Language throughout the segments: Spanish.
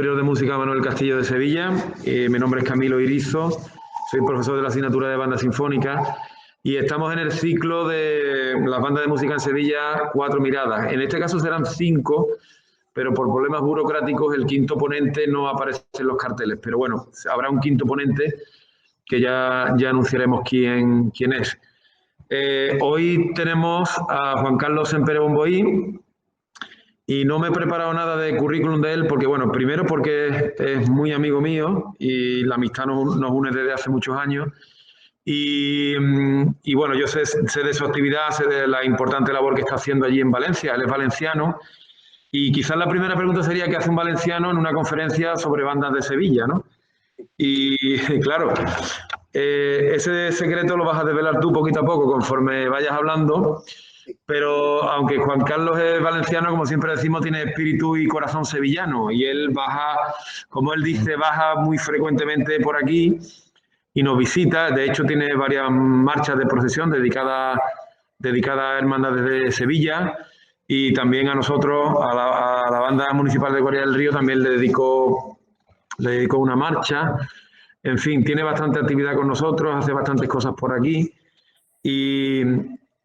Superior de Música Manuel Castillo de Sevilla. Mi nombre es Camilo Irizo, soy profesor de la asignatura de banda sinfónica y estamos en el ciclo de las bandas de música en Sevilla, 4 miradas. En este caso serán 5, pero por problemas burocráticos el quinto ponente no aparece en los carteles. Pero bueno, habrá un quinto ponente que ya anunciaremos quién es. Hoy tenemos a Juan Carlos Sempere Bomboí. Y no me he preparado nada de currículum de él porque, bueno, primero porque es muy amigo mío y la amistad nos une desde hace muchos años. Y bueno, yo sé de su actividad, sé de la importante labor que está haciendo allí en Valencia. Él es valenciano. Y quizás la primera pregunta sería ¿qué hace un valenciano en una conferencia sobre bandas de Sevilla, ¿no? Y claro, ese secreto lo vas a desvelar tú poquito a poco conforme vayas hablando. Pero aunque Juan Carlos es valenciano, como siempre decimos, tiene espíritu y corazón sevillano. Y él baja, como él dice, baja muy frecuentemente por aquí y nos visita. De hecho, tiene varias marchas de procesión dedicadas a hermandades de Sevilla. Y también a nosotros, a la banda municipal de Guardia del Río, también le dedicó una marcha. En fin, tiene bastante actividad con nosotros, hace bastantes cosas por aquí.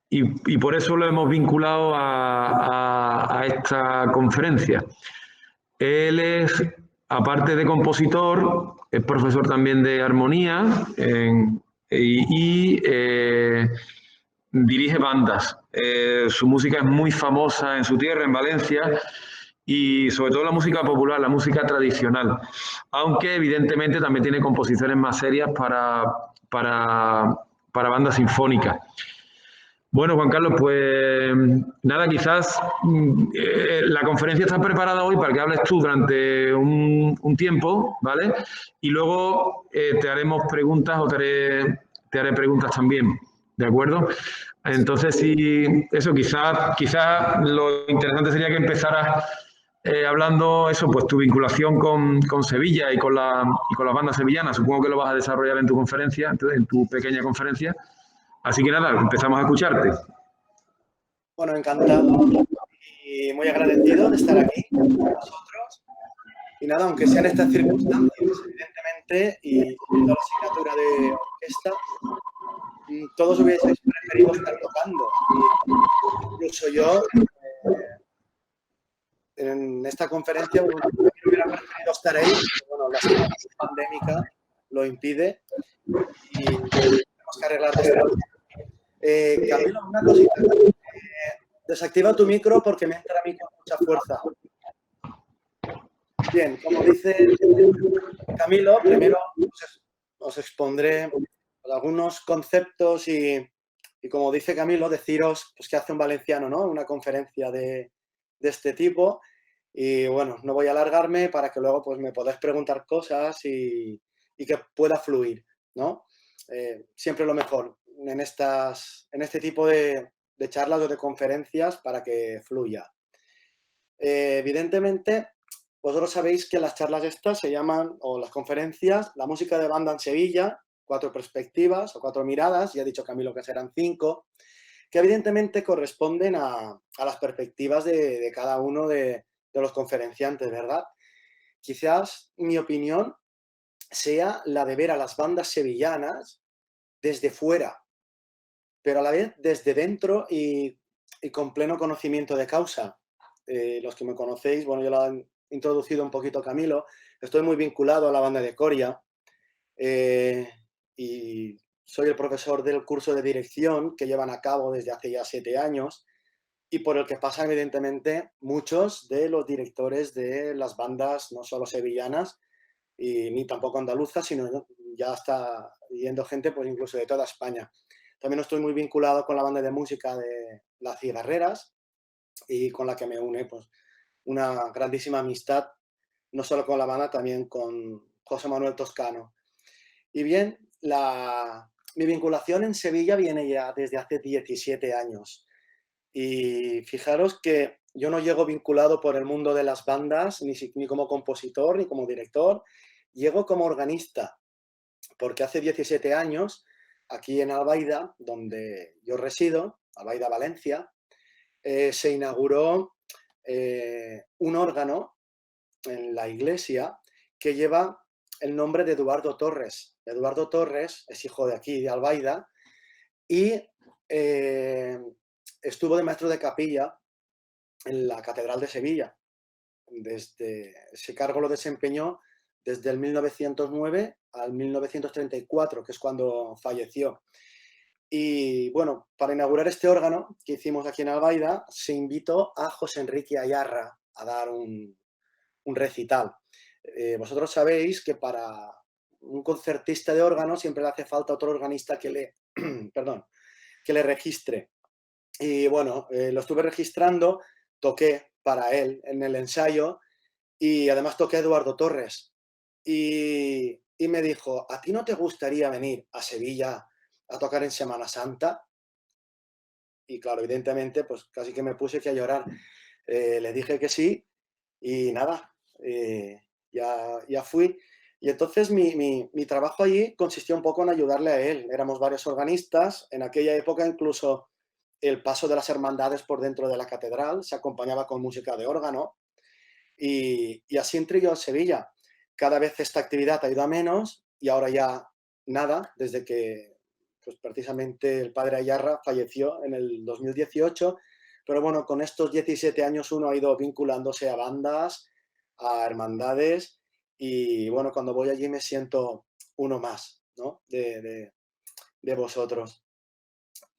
Y por eso lo hemos vinculado a esta conferencia. Él es, aparte de compositor, es profesor también de armonía y dirige bandas. Su música es muy famosa en su tierra, en Valencia, y sobre todo la música popular, la música tradicional. Aunque evidentemente también tiene composiciones más serias para bandas sinfónicas. Bueno, Juan Carlos, pues nada, quizás la conferencia está preparada hoy para que hables tú durante un tiempo, ¿vale? Y luego te haremos preguntas o te haré preguntas también, ¿de acuerdo? Entonces, sí, eso quizás lo interesante sería que empezaras hablando eso, pues tu vinculación con Sevilla y con las bandas sevillanas. Supongo que lo vas a desarrollar en tu conferencia, en tu pequeña conferencia. Así que nada, empezamos a escucharte. Bueno, encantado y muy agradecido de estar aquí con vosotros. Y nada, aunque sean estas circunstancias, evidentemente, y toda la asignatura de orquesta, todos hubieseis preferido estar tocando. Incluso yo, en esta conferencia, bueno, hubiera preferido estar ahí, pero bueno, la situación pandémica lo impide y tenemos que arreglar esto. Camilo, una cosita. Desactiva tu micro porque me entra a mí con mucha fuerza. Bien, como dice Camilo, primero os expondré algunos conceptos y como dice Camilo, deciros pues, qué hace un valenciano, ¿no? Una conferencia de este tipo. Y bueno, no voy a alargarme para que luego pues, me podáis preguntar cosas y que pueda fluir, ¿no? Siempre lo mejor en este tipo de charlas o de conferencias para que fluya. Evidentemente, vosotros sabéis que las charlas estas se llaman, o las conferencias, la música de banda en Sevilla, 4 perspectivas o 4 miradas, ya ha dicho Camilo que serán 5, que evidentemente corresponden a las perspectivas de cada uno de los conferenciantes, ¿verdad? Quizás mi opinión sea la de ver a las bandas sevillanas desde fuera, pero a la vez desde dentro y con pleno conocimiento de causa. Los que me conocéis, bueno, yo lo he introducido un poquito Camilo, estoy muy vinculado a la banda de Coria y soy el profesor del curso de dirección que llevan a cabo desde hace ya 7 años y por el que pasan evidentemente muchos de los directores de las bandas, no solo sevillanas y ni tampoco andaluzas, sino ya está yendo gente pues incluso de toda España. También estoy muy vinculado con la banda de música de Las Cigarreras y con la que me une pues, una grandísima amistad, no solo con la banda, también con José Manuel Toscano. Y bien, mi vinculación en Sevilla viene ya desde hace 17 años. Y fijaros que yo no llego vinculado por el mundo de las bandas, ni como compositor, ni como director, llego como organista, porque hace 17 años, aquí en Albaida, donde yo resido, Albaida, Valencia, se inauguró un órgano en la iglesia que lleva el nombre de Eduardo Torres. Eduardo Torres es hijo de aquí, de Albaida, y eh, estuvo de maestro de capilla en la Catedral de Sevilla. Ese cargo lo desempeñó desde el 1909 al 1934, que es cuando falleció. Y bueno, para inaugurar este órgano que hicimos aquí en Albaida, se invitó a José Enrique Ayarra a dar un recital. Vosotros sabéis que para un concertista de órgano siempre le hace falta otro organista que le, perdón, que le registre. Y bueno, lo estuve registrando, toqué para él en el ensayo y además toqué a Eduardo Torres. Y me dijo, ¿a ti no te gustaría venir a Sevilla a tocar en Semana Santa? Y claro, evidentemente, pues casi que me puse que a llorar. Le dije que sí y nada, ya fui. Y entonces mi trabajo allí consistía un poco en ayudarle a él. Éramos varios organistas. En aquella época incluso el paso de las hermandades por dentro de la catedral se acompañaba con música de órgano. Y así entré yo a Sevilla. Cada vez esta actividad ha ido a menos y ahora ya nada, desde que pues precisamente el padre Ayarra falleció en el 2018. Pero bueno, con estos 17 años uno ha ido vinculándose a bandas, a hermandades y bueno, cuando voy allí me siento uno más, ¿no? De vosotros.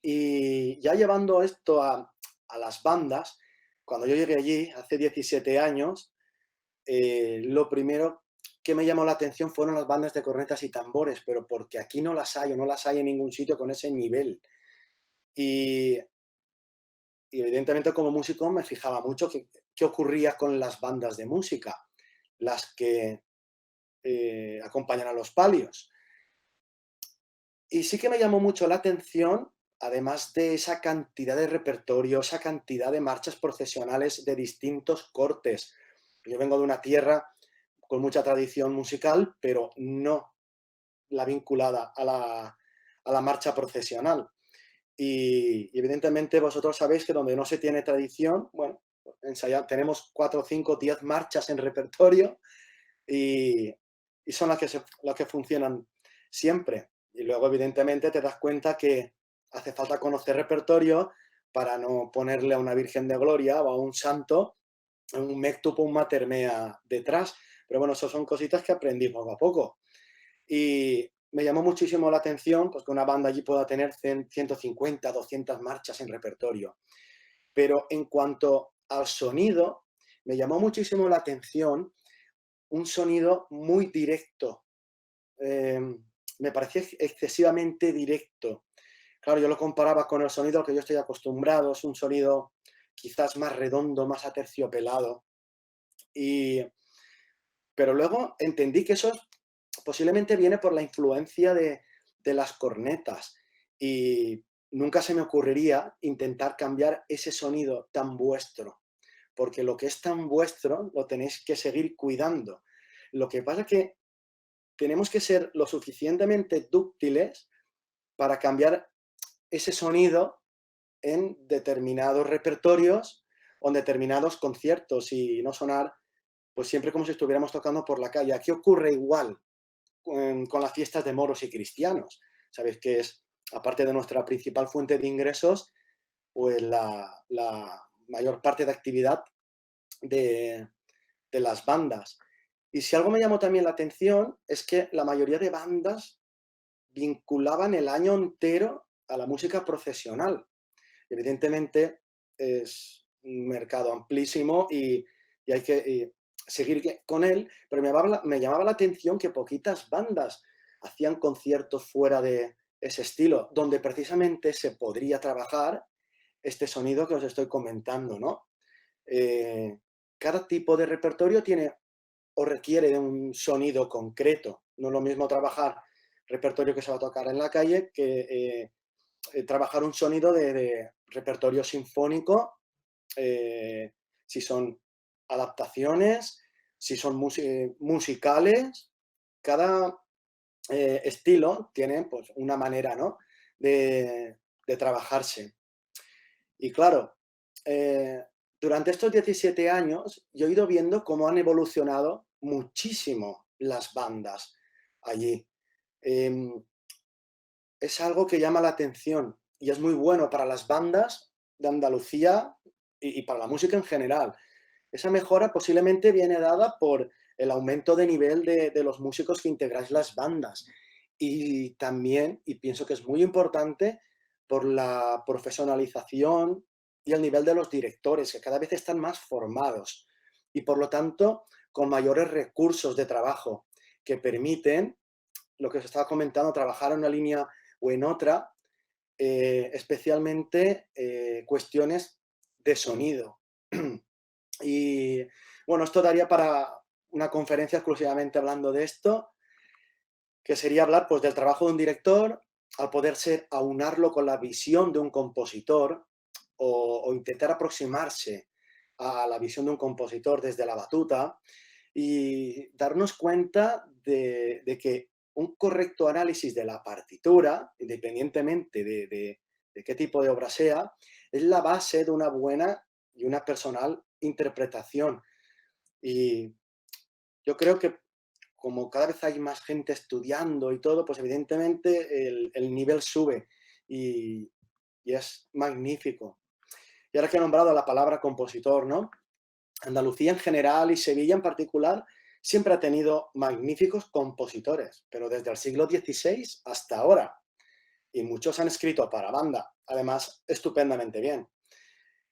Y ya llevando esto a las bandas, cuando yo llegué allí hace 17 años, lo primero que me llamó la atención fueron las bandas de cornetas y tambores, pero porque aquí no las hay o no las hay en ningún sitio con ese nivel. Y, y evidentemente como músico me fijaba mucho qué ocurría con las bandas de música, las que acompañan a los palios. Y sí que me llamó mucho la atención, además de esa cantidad de repertorio, esa cantidad de marchas procesionales de distintos cortes. Yo vengo de una tierra con mucha tradición musical, pero no la vinculada a la marcha procesional. Y evidentemente vosotros sabéis que donde no se tiene tradición, bueno, tenemos 4, 5, 10 marchas en repertorio y, y son las que funcionan siempre. Y luego evidentemente te das cuenta que hace falta conocer repertorio para no ponerle a una Virgen de Gloria o a un santo un mectupo, un mater mea detrás. Pero bueno, eso son cositas que aprendí poco a poco. Y me llamó muchísimo la atención pues, que una banda allí pueda tener 150, 200 marchas en repertorio. Pero en cuanto al sonido, me llamó muchísimo la atención un sonido muy directo. Eh, Me parecía excesivamente directo. Claro, yo lo comparaba con el sonido al que yo estoy acostumbrado. Es un sonido quizás más redondo, más aterciopelado. Y, pero luego entendí que eso posiblemente viene por la influencia de las cornetas y nunca se me ocurriría intentar cambiar ese sonido tan vuestro, porque lo que es tan vuestro lo tenéis que seguir cuidando. Lo que pasa es que tenemos que ser lo suficientemente dúctiles para cambiar ese sonido en determinados repertorios o en determinados conciertos y no sonar pues siempre como si estuviéramos tocando por la calle. Aquí ocurre igual con las fiestas de moros y cristianos. Sabéis que es, aparte de nuestra principal fuente de ingresos, pues la mayor parte de actividad de, de las bandas. Y si algo me llamó también la atención es que la mayoría de bandas vinculaban el año entero a la música profesional. Evidentemente es un mercado amplísimo y hay que seguir con él, pero me llamaba la atención que poquitas bandas hacían conciertos fuera de ese estilo, donde precisamente se podría trabajar este sonido que os estoy comentando, ¿no? Eh, Cada tipo de repertorio tiene o requiere de un sonido concreto. No es lo mismo trabajar repertorio que se va a tocar en la calle que trabajar un sonido de repertorio sinfónico, si son adaptaciones, si son musicales. Cada estilo tiene pues, una manera, ¿no? de trabajarse. Y claro, durante estos 17 años yo he ido viendo cómo han evolucionado muchísimo las bandas allí. Em, es algo que llama la atención y es muy bueno para las bandas de Andalucía y para la música en general. Esa mejora posiblemente viene dada por el aumento de nivel de los músicos que integráis las bandas y también, y pienso que es muy importante, por la profesionalización y el nivel de los directores, que cada vez están más formados y por lo tanto con mayores recursos de trabajo que permiten, lo que os estaba comentando, trabajar en una línea o en otra, especialmente cuestiones de sonido. Y bueno, esto daría para una conferencia exclusivamente hablando de esto, que sería hablar pues del trabajo de un director, al poderse aunarlo con la visión de un compositor o intentar aproximarse a la visión de un compositor desde la batuta y darnos cuenta de que un correcto análisis de la partitura, independientemente de qué tipo de obra sea, es la base de una buena y una personal interpretación. Y yo creo que como cada vez hay más gente estudiando y todo, pues evidentemente el nivel sube y, y es magnífico. Y ahora que he nombrado la palabra compositor, ¿no? Andalucía en general y Sevilla en particular siempre ha tenido magníficos compositores, pero desde el siglo XVI hasta ahora. Y muchos han escrito para banda, además estupendamente bien.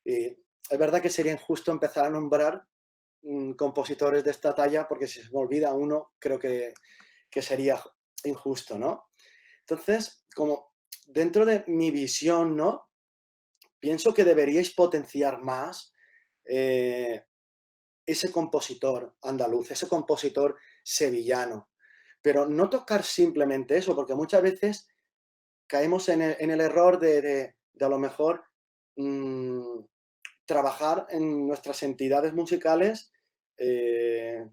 Y es verdad que sería injusto empezar a nombrar compositores de esta talla porque si se me olvida uno, creo que sería injusto, ¿no? Entonces, como dentro de mi visión, ¿no? Pienso que deberíais potenciar más eh, ese compositor andaluz, ese compositor sevillano. Pero no tocar simplemente eso, porque muchas veces caemos en el error de a lo mejor mmm, trabajar en nuestras entidades musicales eh,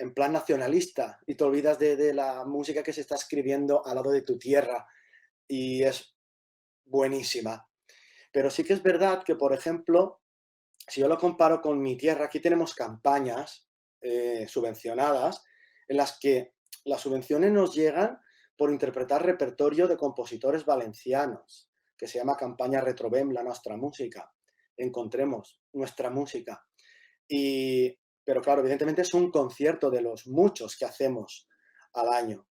en plan nacionalista y te olvidas de la música que se está escribiendo al lado de tu tierra y es buenísima. Pero sí que es verdad que, por ejemplo, si yo lo comparo con mi tierra, aquí tenemos campañas subvencionadas en las que las subvenciones nos llegan por interpretar repertorio de compositores valencianos, que se llama campaña Retrovem la nostra música. Encontremos nuestra música. Pero claro, evidentemente es un concierto de los muchos que hacemos al año.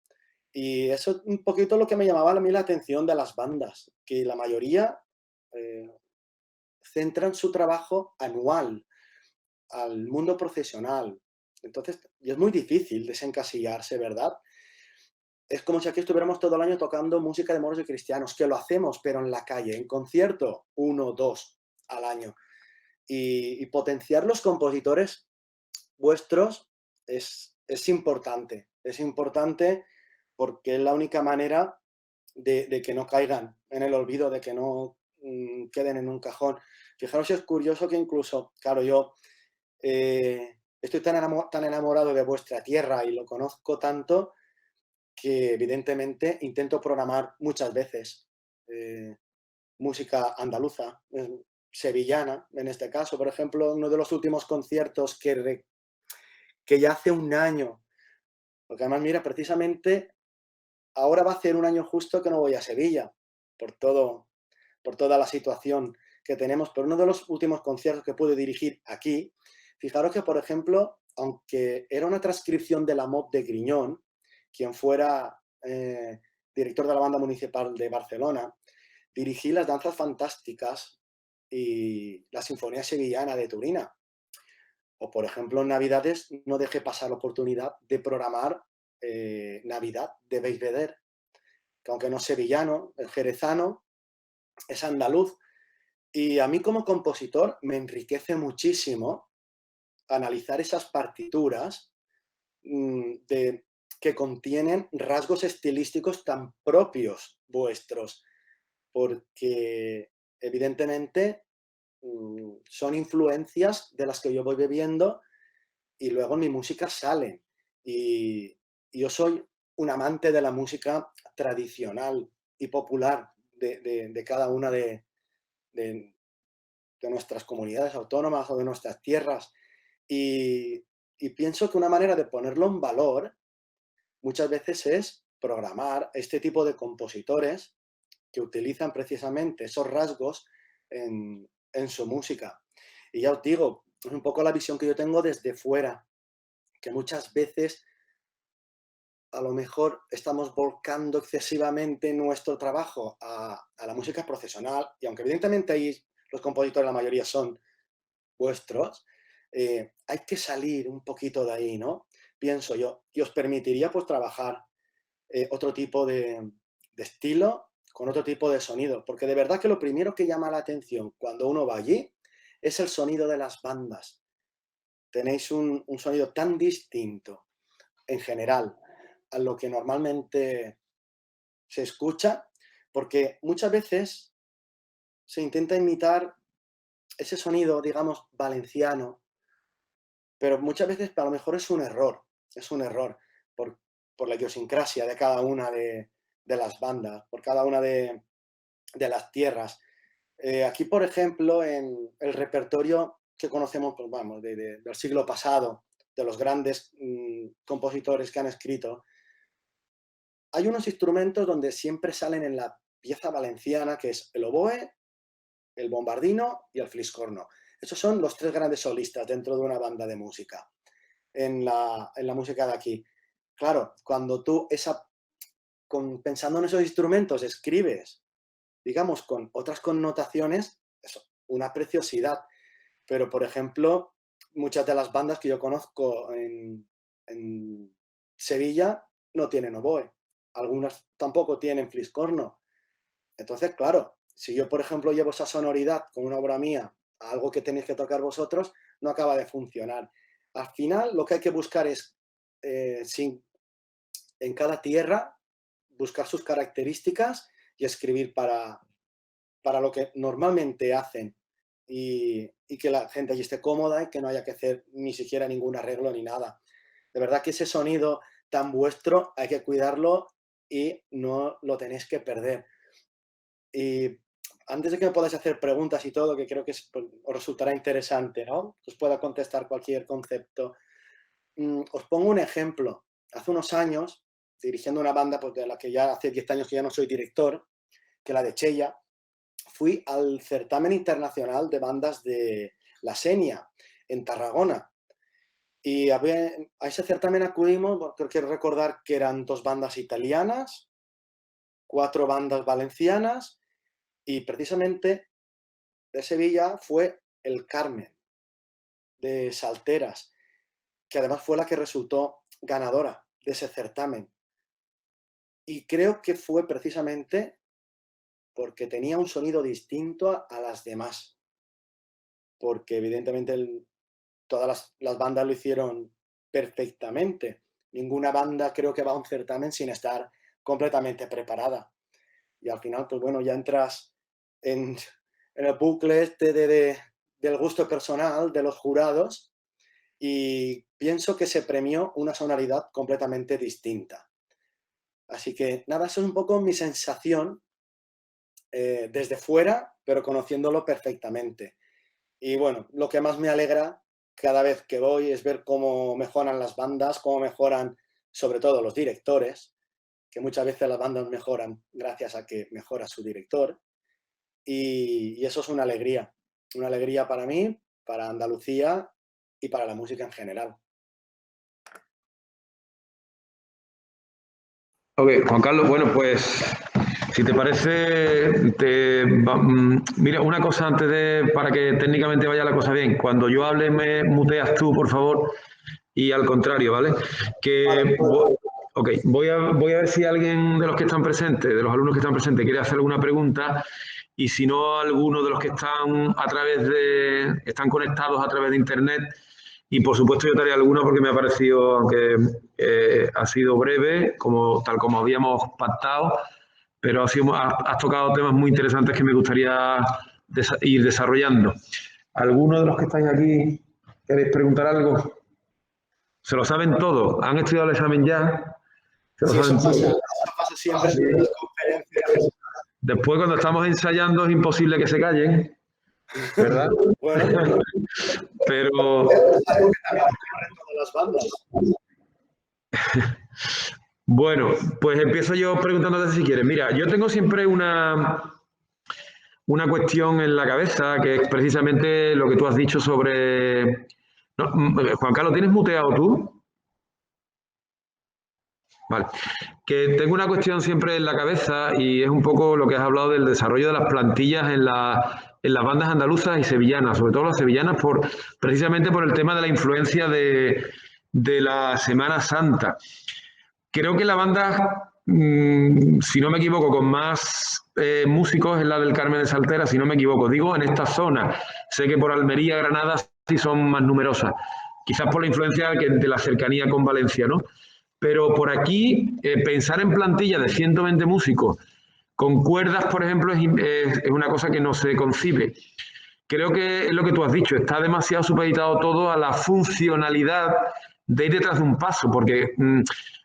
Y eso es un poquito lo que me llamaba a mí la atención de las bandas, que la mayoría eh, centran su trabajo anual al mundo profesional. Entonces, y es muy difícil desencasillarse, ¿verdad? Es como si aquí estuviéramos todo el año tocando música de moros y cristianos, que lo hacemos, pero en la calle, en concierto, uno, dos al año. Y potenciar los compositores vuestros es importante. Es importante porque es la única manera de que no caigan en el olvido, de que no queden en un cajón. Fijaros si es curioso que incluso, claro, yo estoy tan enamorado de vuestra tierra y lo conozco tanto que evidentemente intento programar muchas veces música andaluza, sevillana, en este caso. Por ejemplo, uno de los últimos conciertos que ya hace un año, porque además, mira, precisamente ahora va a hacer un año justo que no voy a Sevilla, por todo, por toda la situación que tenemos, pero uno de los últimos conciertos que pude dirigir aquí, fijaros que, por ejemplo, aunque era una transcripción de la MOT de Griñón, quien fuera director de la banda municipal de Barcelona, dirigí las danzas fantásticas y la Sinfonía Sevillana de Turina. O, por ejemplo, en Navidades no dejé pasar la oportunidad de programar Navidad de Belvedere, que aunque no es sevillano, es jerezano, es andaluz. Y a mí como compositor me enriquece muchísimo analizar esas partituras que contienen rasgos estilísticos tan propios vuestros, porque evidentemente son influencias de las que yo voy bebiendo y luego en mi música salen. Y yo soy un amante de la música tradicional y popular de cada una de nuestras comunidades autónomas o de nuestras tierras. Y pienso que una manera de ponerlo en valor muchas veces es programar este tipo de compositores que utilizan precisamente esos rasgos en su música. Y ya os digo, es un poco la visión que yo tengo desde fuera, que muchas veces a lo mejor estamos volcando excesivamente nuestro trabajo a la música profesional, y aunque evidentemente ahí los compositores, la mayoría son vuestros, hay que salir un poquito de ahí, ¿no? Pienso yo, y os permitiría pues trabajar otro tipo de estilo, con otro tipo de sonido, porque de verdad que lo primero que llama la atención cuando uno va allí es el sonido de las bandas. Tenéis un sonido tan distinto en general a lo que normalmente se escucha, porque muchas veces se intenta imitar ese sonido, digamos, valenciano, pero muchas veces a lo mejor es un error por la idiosincrasia de cada una de las bandas, por cada una de las tierras. Aquí, por ejemplo, en el repertorio que conocemos, pues vamos, del siglo pasado, de los grandes compositores que han escrito, hay unos instrumentos donde siempre salen en la pieza valenciana, que es el oboe, el bombardino y el fliscorno. Esos son los tres grandes solistas dentro de una banda de música, en la música de aquí. Claro, cuando tú pensando en esos instrumentos escribes, digamos, con otras connotaciones, eso, una preciosidad. Pero, por ejemplo, muchas de las bandas que yo conozco en Sevilla no tienen oboe. Algunas tampoco tienen fliscorno. Entonces, claro, si yo, por ejemplo, llevo esa sonoridad con una obra mía a algo que tenéis que tocar vosotros, no acaba de funcionar. Al final, lo que hay que buscar es, en cada tierra, buscar sus características y escribir para lo que normalmente hacen, y que la gente allí esté cómoda y que no haya que hacer ni siquiera ningún arreglo ni nada. De verdad que ese sonido tan vuestro hay que cuidarlo y no lo tenéis que perder. Y antes de que me podáis hacer preguntas y todo, que creo que pues, os resultará interesante, ¿no? Que os pueda contestar cualquier concepto. Os pongo un ejemplo. Hace unos años, dirigiendo una banda pues, de la que ya hace 10 años que ya no soy director, que la de Chella, fui al certamen internacional de bandas de La Senia, en Tarragona. Y a ese certamen acudimos, creo que recordar que eran 2 bandas italianas, 4 bandas valencianas, y precisamente de Sevilla fue el Carmen, de Salteras, que además fue la que resultó ganadora de ese certamen. Y creo que fue precisamente porque tenía un sonido distinto a las demás. Porque evidentemente todas las bandas lo hicieron perfectamente. Ninguna banda creo que va a un certamen sin estar completamente preparada. Y al final, pues bueno, ya entras en el bucle este del gusto personal de los jurados, y pienso que se premió una sonoridad completamente distinta. Así que nada, eso es un poco mi sensación desde fuera, pero conociéndolo perfectamente. Y bueno, lo que más me alegra cada vez que voy es ver cómo mejoran las bandas, cómo mejoran sobre todo los directores, que muchas veces las bandas mejoran gracias a que mejora su director. Y eso es una alegría para mí, para Andalucía y para la música en general. Ok, Juan Carlos, bueno, pues si te parece, mira, una cosa para que técnicamente vaya la cosa bien. Cuando yo hable me muteas tú, por favor, y al contrario, ¿vale? Vale. Ok, voy a ver si alguien de los que están presentes, de los alumnos que están presentes, quiere hacer alguna pregunta, y si no, alguno de los que están conectados a través de internet. Y por supuesto yo te haré alguna porque me ha parecido, aunque ha sido breve, tal como habíamos pactado, pero has tocado temas muy interesantes que me gustaría ir desarrollando. ¿Alguno de los que estáis aquí queréis preguntar algo? ¿Se lo saben todo? ¿Han estudiado el examen ya? ¿Se lo Sí, saben todo? eso pasa siempre en las conferencias. Después, cuando estamos ensayando, es imposible que se callen. ¿verdad? Bueno, Pero es algo que también ocurre en todas las bandas. bueno, pues empiezo yo preguntándote si quieres. Mira, yo tengo siempre una cuestión en la cabeza que es precisamente lo que tú has dicho sobre... No, Juan Carlos, ¿tienes muteado tú? Vale. Que tengo una cuestión siempre en la cabeza y es un poco lo que has hablado del desarrollo de las plantillas en las bandas andaluzas y sevillanas, sobre todo las sevillanas, precisamente por el tema de la influencia de la Semana Santa. Creo que la banda, si no me equivoco, con más músicos es la del Carmen de Saltera, si no me equivoco. Digo, en esta zona. Sé que por Almería, Granada sí son más numerosas. Quizás por la influencia de la cercanía con Valencia, ¿no? Pero por aquí, pensar en plantilla de 120 músicos con cuerdas, por ejemplo, es una cosa que no se concibe. Creo que es lo que tú has dicho, está demasiado supeditado todo a la funcionalidad de ir detrás de un paso, porque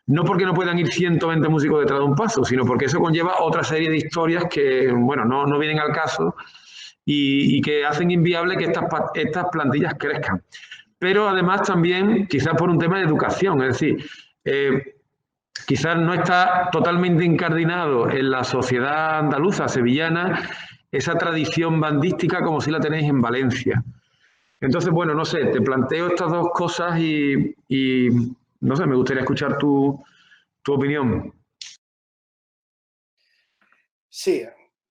no porque no puedan ir 120 músicos detrás de un paso, sino porque eso conlleva otra serie de historias que, bueno, no vienen al caso y que hacen inviable que estas plantillas crezcan. Pero además también, quizás por un tema de educación, es decir, eh, quizás no está totalmente incardinado en la sociedad andaluza, sevillana, esa tradición bandística como si la tenéis en Valencia. Entonces, bueno, no sé, te planteo estas dos cosas y no sé, me gustaría escuchar tu opinión. Sí,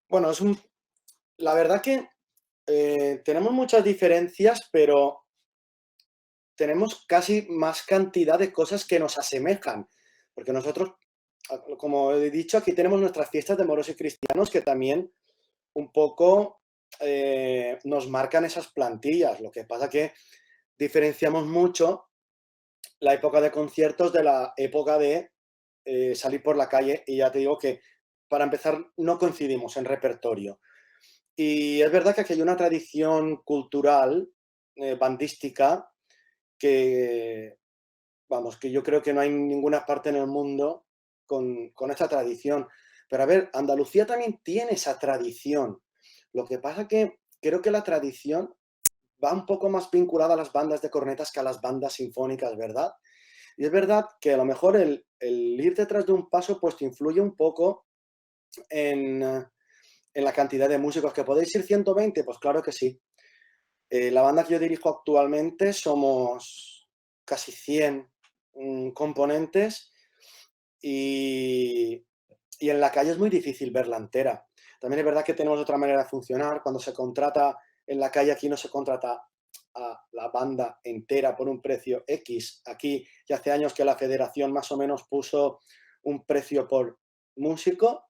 bueno, la verdad que tenemos muchas diferencias, pero tenemos casi más cantidad de cosas que nos asemejan, porque nosotros, como he dicho, aquí tenemos nuestras fiestas de moros y cristianos que también un poco nos marcan esas plantillas. Lo que pasa que diferenciamos mucho la época de conciertos de la época de salir por la calle y ya te digo que para empezar no coincidimos en repertorio. Y es verdad que aquí hay una tradición cultural bandística que, vamos, que yo creo que no hay ninguna parte en el mundo con esta tradición. Pero a ver, Andalucía también tiene esa tradición. Lo que pasa que creo que la tradición va un poco más vinculada a las bandas de cornetas que a las bandas sinfónicas, ¿verdad? Y es verdad que a lo mejor el ir detrás de un paso pues te influye un poco en la cantidad de músicos. ¿Que podéis ir 120? Pues claro que sí. La banda que yo dirijo actualmente somos casi 100 componentes y, y en la calle es muy difícil verla entera. También es verdad que tenemos otra manera de funcionar. Cuando se contrata en la calle, aquí no se contrata a la banda entera por un precio X. Aquí ya hace años que la federación más o menos puso un precio por músico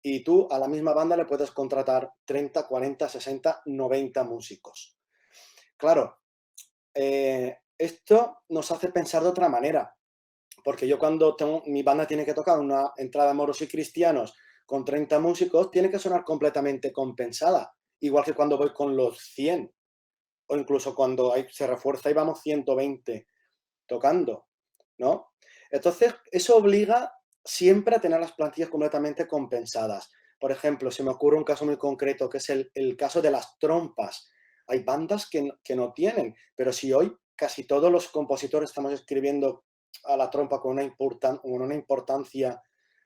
y tú a la misma banda le puedes contratar 30, 40, 60, 90 músicos. Claro, esto nos hace pensar de otra manera, porque yo cuando mi banda tiene que tocar una entrada de moros y cristianos con 30 músicos, tiene que sonar completamente compensada, igual que cuando voy con los 100, o incluso cuando se refuerza y vamos 120 tocando, ¿no? Entonces, eso obliga siempre a tener las plantillas completamente compensadas. Por ejemplo, se me ocurre un caso muy concreto, que es el caso de las trompas. Hay bandas que no tienen, pero si hoy casi todos los compositores estamos escribiendo a la trompa con una importancia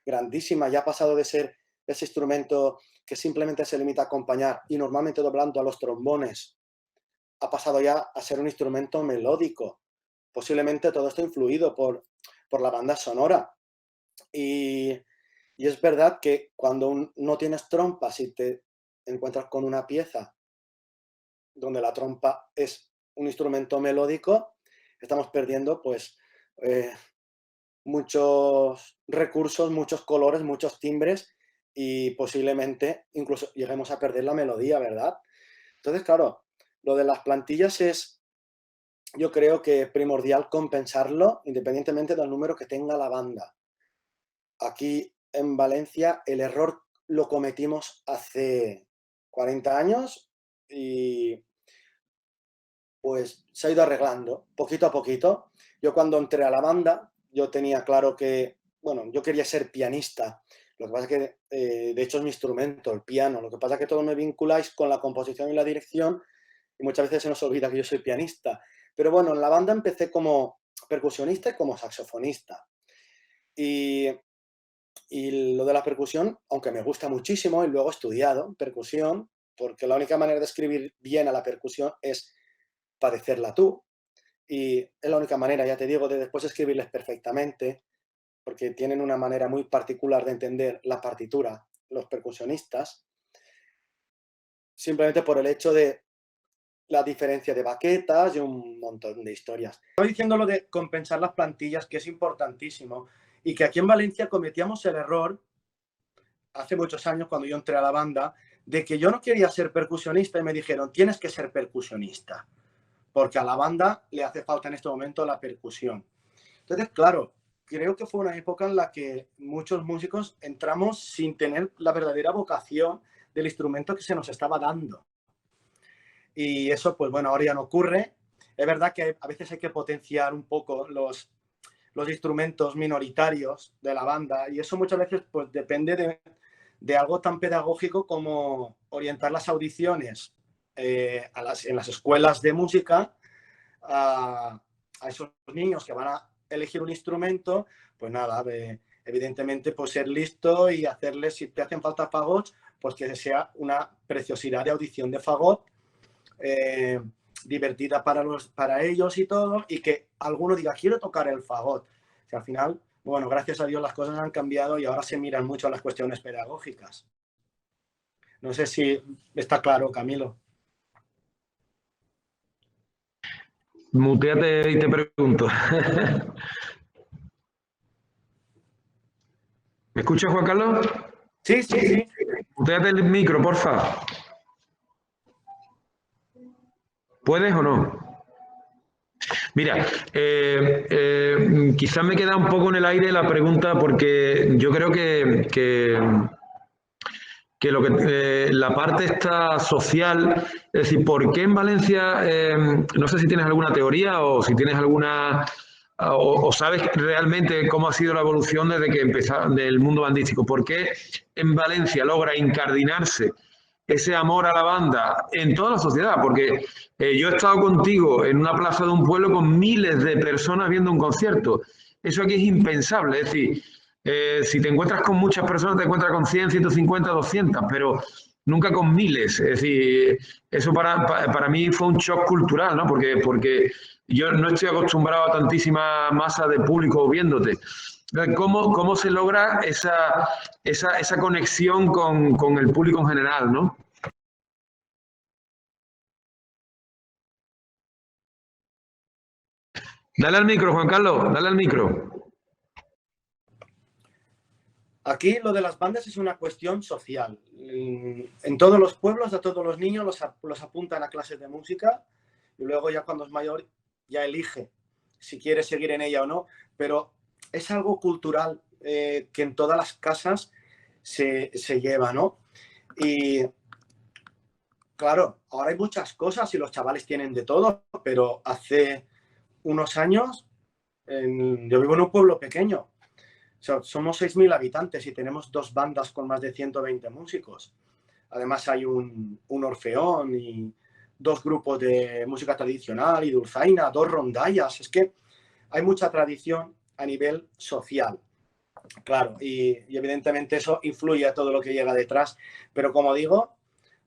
grandísima, ya ha pasado de ser ese instrumento que simplemente se limita a acompañar y normalmente doblando a los trombones, ha pasado ya a ser un instrumento melódico. Posiblemente todo esto influido por la banda sonora. Y, y es verdad que cuando no tienes trompas y te encuentras con una pieza donde la trompa es un instrumento melódico, estamos perdiendo pues eh, muchos recursos, muchos colores, muchos timbres y posiblemente incluso lleguemos a perder la melodía, ¿verdad? Entonces, claro, lo de las plantillas yo creo que es primordial compensarlo independientemente del número que tenga la banda. Aquí en Valencia el error lo cometimos hace 40 años y pues se ha ido arreglando poquito a poquito. Yo cuando entré a la banda, yo tenía claro que, bueno, yo quería ser pianista. Lo que pasa es que, de hecho, es mi instrumento, el piano. Lo que pasa es que todos me vinculáis con la composición y la dirección y muchas veces se nos olvida que yo soy pianista. Pero bueno, en la banda empecé como percusionista y como saxofonista. Y, y lo de la percusión, aunque me gusta muchísimo y luego he estudiado percusión, porque la única manera de escribir bien a la percusión es padecerla tú. Y es la única manera, ya te digo, de después escribirles perfectamente, porque tienen una manera muy particular de entender la partitura, los percusionistas, simplemente por el hecho de la diferencia de baquetas y un montón de historias. Estoy diciendo lo de compensar las plantillas, que es importantísimo, y que aquí en Valencia cometíamos el error, hace muchos años cuando yo entré a la banda, de que yo no quería ser percusionista y me dijeron, tienes que ser percusionista, porque a la banda le hace falta en este momento la percusión. Entonces, claro, creo que fue una época en la que muchos músicos entramos sin tener la verdadera vocación del instrumento que se nos estaba dando. Y eso, pues bueno, ahora ya no ocurre. Es verdad que a veces hay que potenciar un poco los instrumentos minoritarios de la banda y eso muchas veces pues depende de algo tan pedagógico como orientar las audiciones en las escuelas de música a esos niños que van a elegir un instrumento, pues nada, evidentemente pues ser listo y hacerles, si te hacen falta fagots, pues que sea una preciosidad de audición de fagot, divertida para ellos y todo, y que alguno diga, quiero tocar el fagot. Que al final, bueno, gracias a Dios las cosas han cambiado y ahora se miran mucho las cuestiones pedagógicas. No sé si está claro, Camilo. Muteate y te pregunto. ¿Me escuchas, Juan Carlos? Sí, sí, sí. Muteate el micro, porfa. ¿Puedes o no? Mira, quizás me queda un poco en el aire la pregunta porque yo creo que lo que la parte está social, es decir, ¿por qué en Valencia, no sé si tienes alguna teoría o si tienes alguna, o sabes realmente cómo ha sido la evolución desde que empezaron del mundo bandístico? ¿Por qué en Valencia logra incardinarse ese amor a la banda en toda la sociedad? Porque yo he estado contigo en una plaza de un pueblo con miles de personas viendo un concierto. Eso aquí es impensable, es decir, si te encuentras con muchas personas, te encuentras con 100, 150, 200, pero nunca con miles. Es decir, eso para mí fue un shock cultural, ¿no? Porque yo no estoy acostumbrado a tantísima masa de público viéndote. ¿Cómo se logra esa conexión con el público en general, ¿no? Dale al micro, Juan Carlos, dale al micro. Aquí lo de las bandas es una cuestión social. En todos los pueblos, a todos los niños los apuntan a clases de música y luego ya cuando es mayor ya elige si quiere seguir en ella o no, pero es algo cultural que en todas las casas se lleva, ¿no? Y claro, ahora hay muchas cosas y los chavales tienen de todo, pero hace unos años yo vivo en un pueblo pequeño. O sea, somos 6.000 habitantes y tenemos 2 bandas con más de 120 músicos. Además hay un orfeón y 2 grupos de música tradicional y dulzaina, 2 rondallas. Es que hay mucha tradición a nivel social. Claro, y evidentemente eso influye a todo lo que llega detrás. Pero como digo,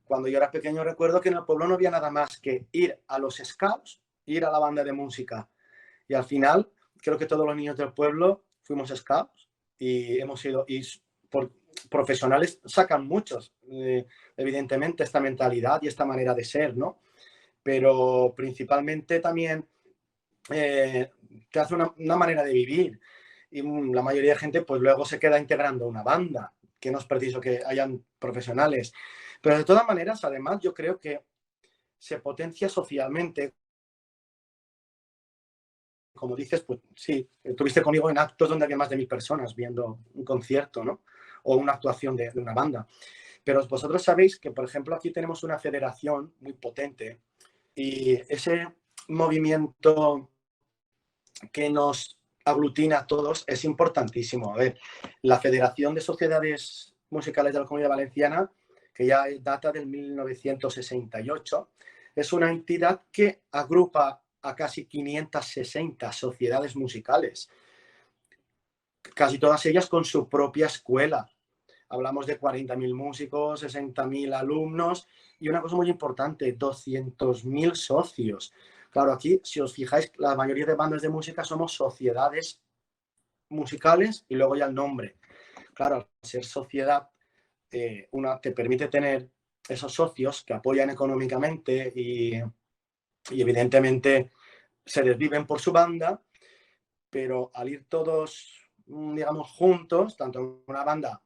cuando yo era pequeño recuerdo que en el pueblo no había nada más que ir a los scouts, ir a la banda de música. Y al final, creo que todos los niños del pueblo fuimos scouts y hemos ido, y por profesionales sacan muchos, evidentemente, esta mentalidad y esta manera de ser, ¿no? Pero principalmente también te hace una manera de vivir y la mayoría de gente pues luego se queda integrando una banda, que no es preciso que hayan profesionales. Pero de todas maneras, además, yo creo que se potencia socialmente. Como dices, pues sí, estuviste conmigo en actos donde había más de 1.000 personas viendo un concierto, ¿no? O una actuación de una banda. Pero vosotros sabéis que, por ejemplo, aquí tenemos una federación muy potente y ese movimiento que nos aglutina a todos es importantísimo. A ver, la Federación de Sociedades Musicales de la Comunidad Valenciana, que ya data del 1968, es una entidad que agrupa a casi 560 sociedades musicales, casi todas ellas con su propia escuela. Hablamos de 40.000 músicos, 60.000 alumnos y una cosa muy importante, 200.000 socios. Claro, aquí, si os fijáis, la mayoría de bandas de música somos sociedades musicales y luego ya el nombre. Claro, al ser sociedad, te permite tener esos socios que apoyan económicamente y evidentemente se desviven por su banda, pero al ir todos, digamos, juntos, tanto en una banda,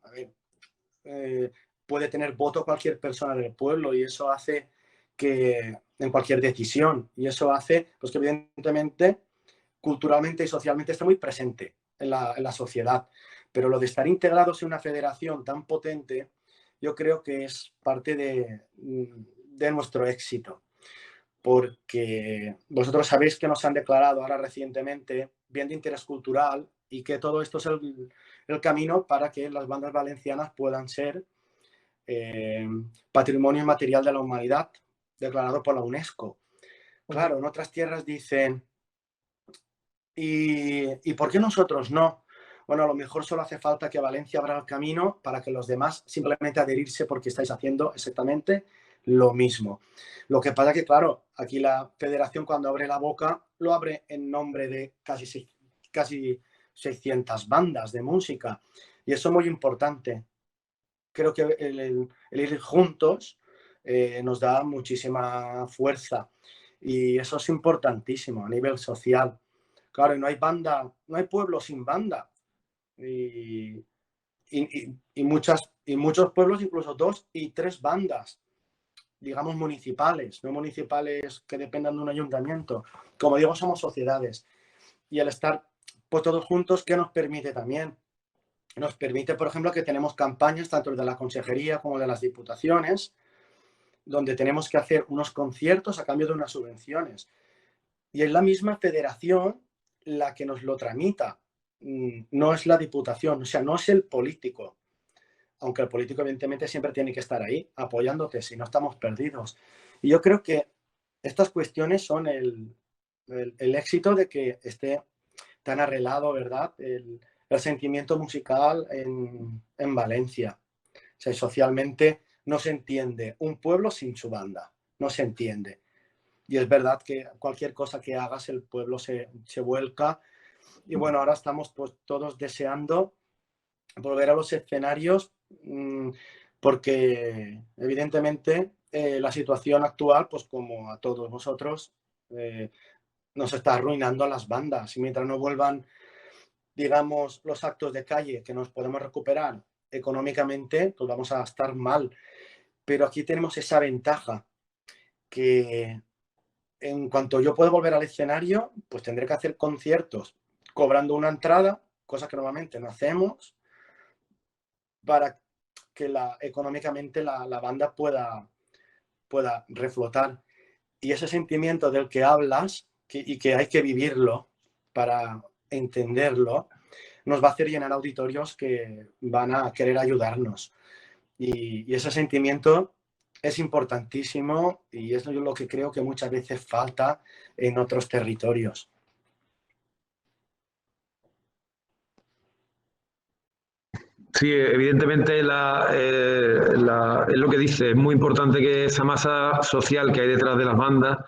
puede tener voto cualquier persona del pueblo y eso hace que en cualquier decisión y eso hace pues que evidentemente culturalmente y socialmente esté muy presente en la sociedad, pero lo de estar integrados en una federación tan potente yo creo que es parte de nuestro éxito, porque vosotros sabéis que nos han declarado ahora recientemente bien de interés cultural y que todo esto es el camino para que las bandas valencianas puedan ser patrimonio inmaterial de la humanidad declarado por la UNESCO. Claro, en otras tierras dicen, ¿y por qué nosotros no? Bueno, a lo mejor solo hace falta que Valencia abra el camino para que los demás simplemente adherirse porque estáis haciendo exactamente lo mismo. Lo que pasa que, claro, aquí la federación cuando abre la boca lo abre en nombre de casi 600 bandas de música y eso es muy importante. Creo que el ir juntos nos da muchísima fuerza y eso es importantísimo a nivel social. Claro, y no hay banda, no hay pueblo sin banda. Y muchos pueblos, incluso 2 y 3 bandas, digamos municipales, no municipales que dependan de un ayuntamiento. Como digo, somos sociedades. Y el estar pues, todos juntos, ¿qué nos permite también? Nos permite, por ejemplo, que tenemos campañas, tanto de la consejería como de las diputaciones, donde tenemos que hacer unos conciertos a cambio de unas subvenciones. Y es la misma federación la que nos lo tramita. No es la diputación, o sea, no es el político. Aunque el político, evidentemente, siempre tiene que estar ahí apoyándote, si no estamos perdidos. Y yo creo que estas cuestiones son el éxito de que esté tan arreglado, ¿verdad? El sentimiento musical en Valencia. O sea, socialmente no se entiende un pueblo sin su banda, no se entiende. Y es verdad que cualquier cosa que hagas, el pueblo se vuelca. Y bueno, ahora estamos pues todos deseando volver a los escenarios porque evidentemente la situación actual, pues como a todos vosotros, nos está arruinando a las bandas. Y mientras no vuelvan, digamos, los actos de calle que nos podemos recuperar económicamente, pues vamos a estar mal. Pero aquí tenemos esa ventaja que en cuanto yo pueda volver al escenario, pues tendré que hacer conciertos cobrando una entrada, cosa que normalmente no hacemos, para que económicamente la banda pueda reflotar. Y ese sentimiento del que hablas y que hay que vivirlo para entenderlo, nos va a hacer llenar auditorios que van a querer ayudarnos. Y ese sentimiento es importantísimo y es lo que creo que muchas veces falta en otros territorios. Sí, evidentemente es lo que dice, es muy importante que esa masa social que hay detrás de las bandas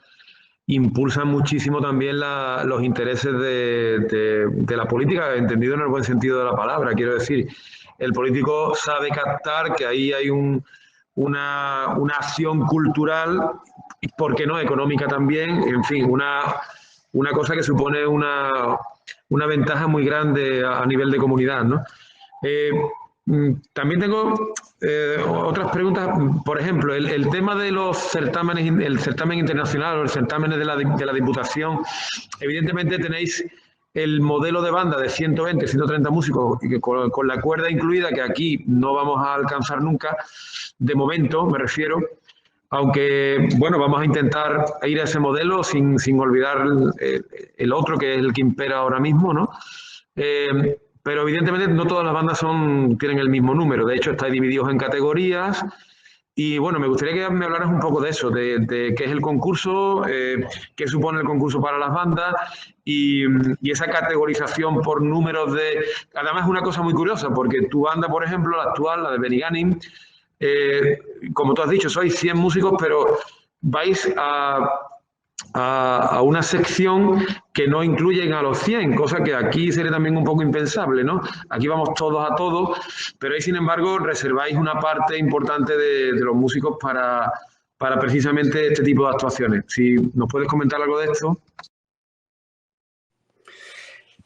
impulsa muchísimo también los intereses de la política, entendido en el buen sentido de la palabra. Quiero decir, el político sabe captar que ahí hay una acción cultural, ¿por qué no? Económica también, en fin, una cosa que supone una ventaja muy grande a nivel de comunidad, ¿no? También tengo otras preguntas. Por ejemplo, el tema de los certámenes, el certamen internacional o el certamen de la Diputación, evidentemente tenéis el modelo de banda de 120, 130 músicos con la cuerda incluida, que aquí no vamos a alcanzar nunca, de momento me refiero, Aunque, bueno, vamos a intentar ir a ese modelo sin olvidar el otro, que es el que impera ahora mismo, ¿no? Pero evidentemente no todas las bandas tienen el mismo número. De hecho, estáis divididos en categorías. Y bueno, me gustaría que me hablaras un poco de eso, de qué es el concurso, qué supone el concurso para las bandas y esa categorización por números de... Además es una cosa muy curiosa, porque tu banda, por ejemplo, la actual, la de Benigani, eh, como tú has dicho, sois 100 músicos, pero vais a una sección que no incluyen a los 100, cosa que aquí sería también un poco impensable, ¿no? Aquí vamos todos a todos, pero ahí, sin embargo, reserváis una parte importante de los músicos para precisamente este tipo de actuaciones. Si nos puedes comentar algo de esto.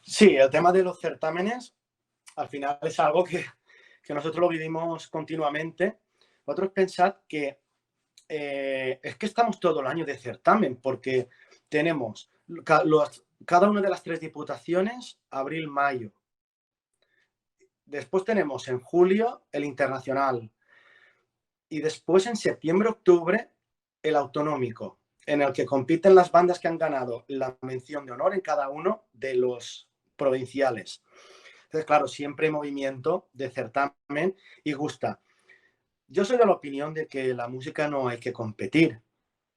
Sí, el tema de los certámenes, al final es algo que nosotros lo vivimos continuamente. Vosotros pensad que es que estamos todo el año de certamen, porque tenemos cada una de las 3 diputaciones, abril, mayo. Después tenemos en julio el internacional. Y después en septiembre, octubre, el autonómico, en el que compiten las bandas que han ganado la mención de honor en cada uno de los provinciales. Entonces, claro, siempre hay movimiento de certamen y gusta. Yo soy de la opinión de que la música no hay que competir,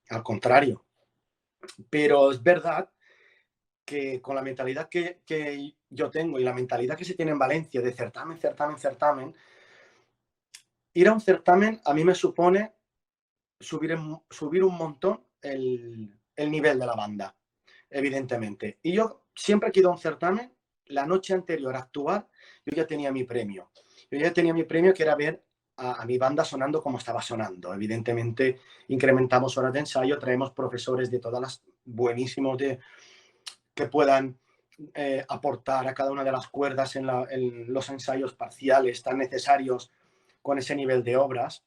al contrario. Pero es verdad que con la mentalidad que yo tengo y la mentalidad que se tiene en Valencia de certamen, certamen, certamen, ir a un certamen a mí me supone subir un montón el nivel de la banda, evidentemente. Y yo siempre que he ido a un certamen, la noche anterior a actuar, yo ya tenía mi premio. Yo ya tenía mi premio, que era ver a mi banda sonando como estaba sonando. Evidentemente, incrementamos horas de ensayo, traemos profesores de todas las buenísimos que puedan aportar a cada una de las cuerdas en los ensayos parciales tan necesarios con ese nivel de obras.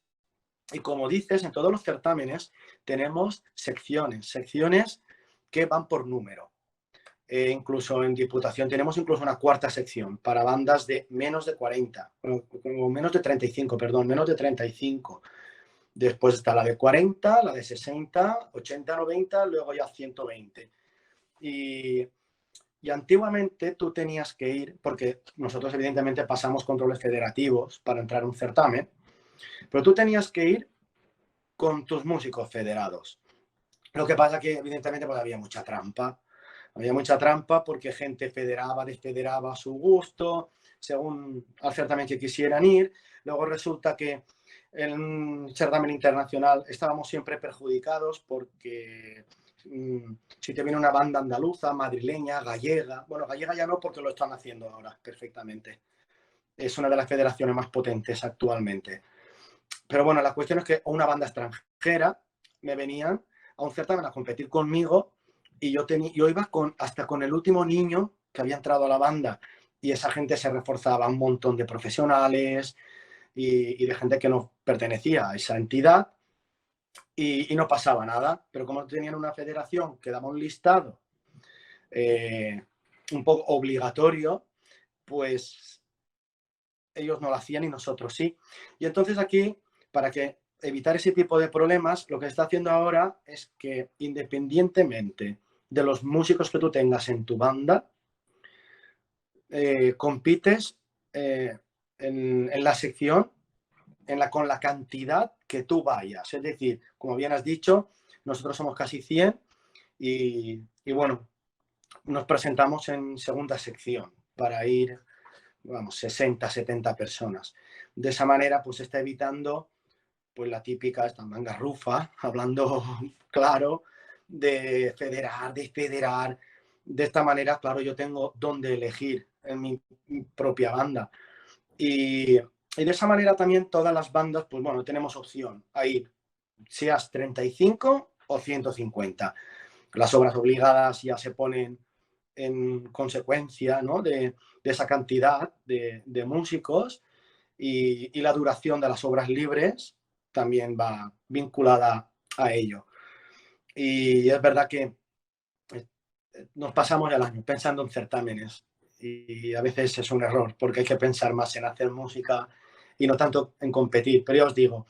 Y como dices, en todos los certámenes tenemos secciones que van por número. Incluso en Diputación tenemos incluso una cuarta sección para bandas de menos de 40, o menos de 35, perdón, menos de 35. Después está la de 40, la de 60, 80, 90, luego ya 120. Y antiguamente tú tenías que ir, porque nosotros evidentemente pasamos controles federativos para entrar a un certamen, pero tú tenías que ir con tus músicos federados. Lo que pasa que evidentemente pues había mucha trampa. Había mucha trampa porque gente federaba, desfederaba a su gusto, según al certamen que quisieran ir. Luego resulta que en un certamen internacional estábamos siempre perjudicados porque si te viene una banda andaluza, madrileña, gallega, bueno, gallega ya no porque lo están haciendo ahora perfectamente. Es una de las federaciones más potentes actualmente. Pero bueno, la cuestión es que una banda extranjera me venían a un certamen a competir conmigo y yo iba hasta con el último niño que había entrado a la banda y esa gente se reforzaba, un montón de profesionales y de gente que no pertenecía a esa entidad y no pasaba nada. Pero como tenían una federación que daba un listado un poco obligatorio, pues ellos no lo hacían y nosotros sí. Y entonces aquí, para evitar ese tipo de problemas, lo que se está haciendo ahora es que independientemente de los músicos que tú tengas en tu banda, compites en la sección con la cantidad que tú vayas. Es decir, como bien has dicho, nosotros somos casi 100 y bueno, nos presentamos en segunda sección para ir, vamos, 60, 70 personas. De esa manera, pues se está evitando pues la típica esta manga rufa, hablando claro, de federar, desfederar. De esta manera, claro, yo tengo dónde elegir en mi propia banda. Y de esa manera también todas las bandas, pues bueno, tenemos opción a ir, seas 35 o 150. Las obras obligadas ya se ponen en consecuencia, ¿no?, de esa cantidad de músicos y la duración de las obras libres también va vinculada a ello. Y es verdad que nos pasamos el año pensando en certámenes y a veces es un error porque hay que pensar más en hacer música y no tanto en competir. Pero ya os digo,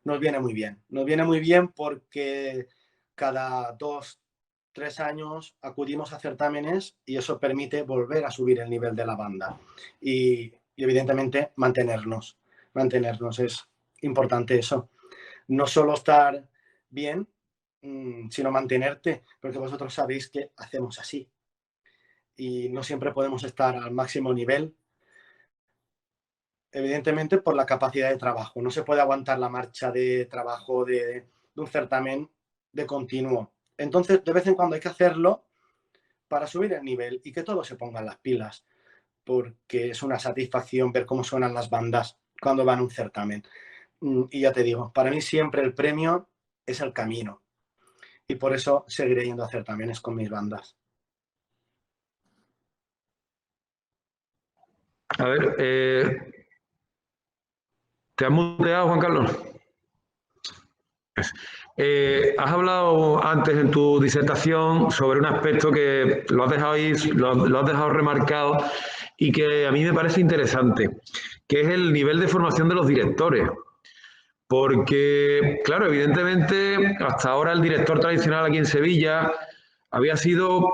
nos viene muy bien. Nos viene muy bien porque cada 2, 3 años acudimos a certámenes y eso permite volver a subir el nivel de la banda y evidentemente mantenernos. Mantenernos es importante eso. No solo estar bien, sino mantenerte, porque vosotros sabéis que hacemos así y no siempre podemos estar al máximo nivel, evidentemente por la capacidad de trabajo. No se puede aguantar la marcha de trabajo de un certamen de continuo. Entonces, de vez en cuando hay que hacerlo para subir el nivel y que todos se pongan las pilas, porque es una satisfacción ver cómo suenan las bandas cuando van a un certamen. Y ya te digo, para mí siempre el premio es el camino y por eso seguiré yendo a certámenes con mis bandas. A ver, ¿te has muteado, Juan Carlos? Has hablado antes en tu disertación sobre un aspecto que lo has dejado ahí, lo has dejado remarcado y que a mí me parece interesante, que es el nivel de formación de los directores. Porque, claro, evidentemente, hasta ahora el director tradicional aquí en Sevilla había sido,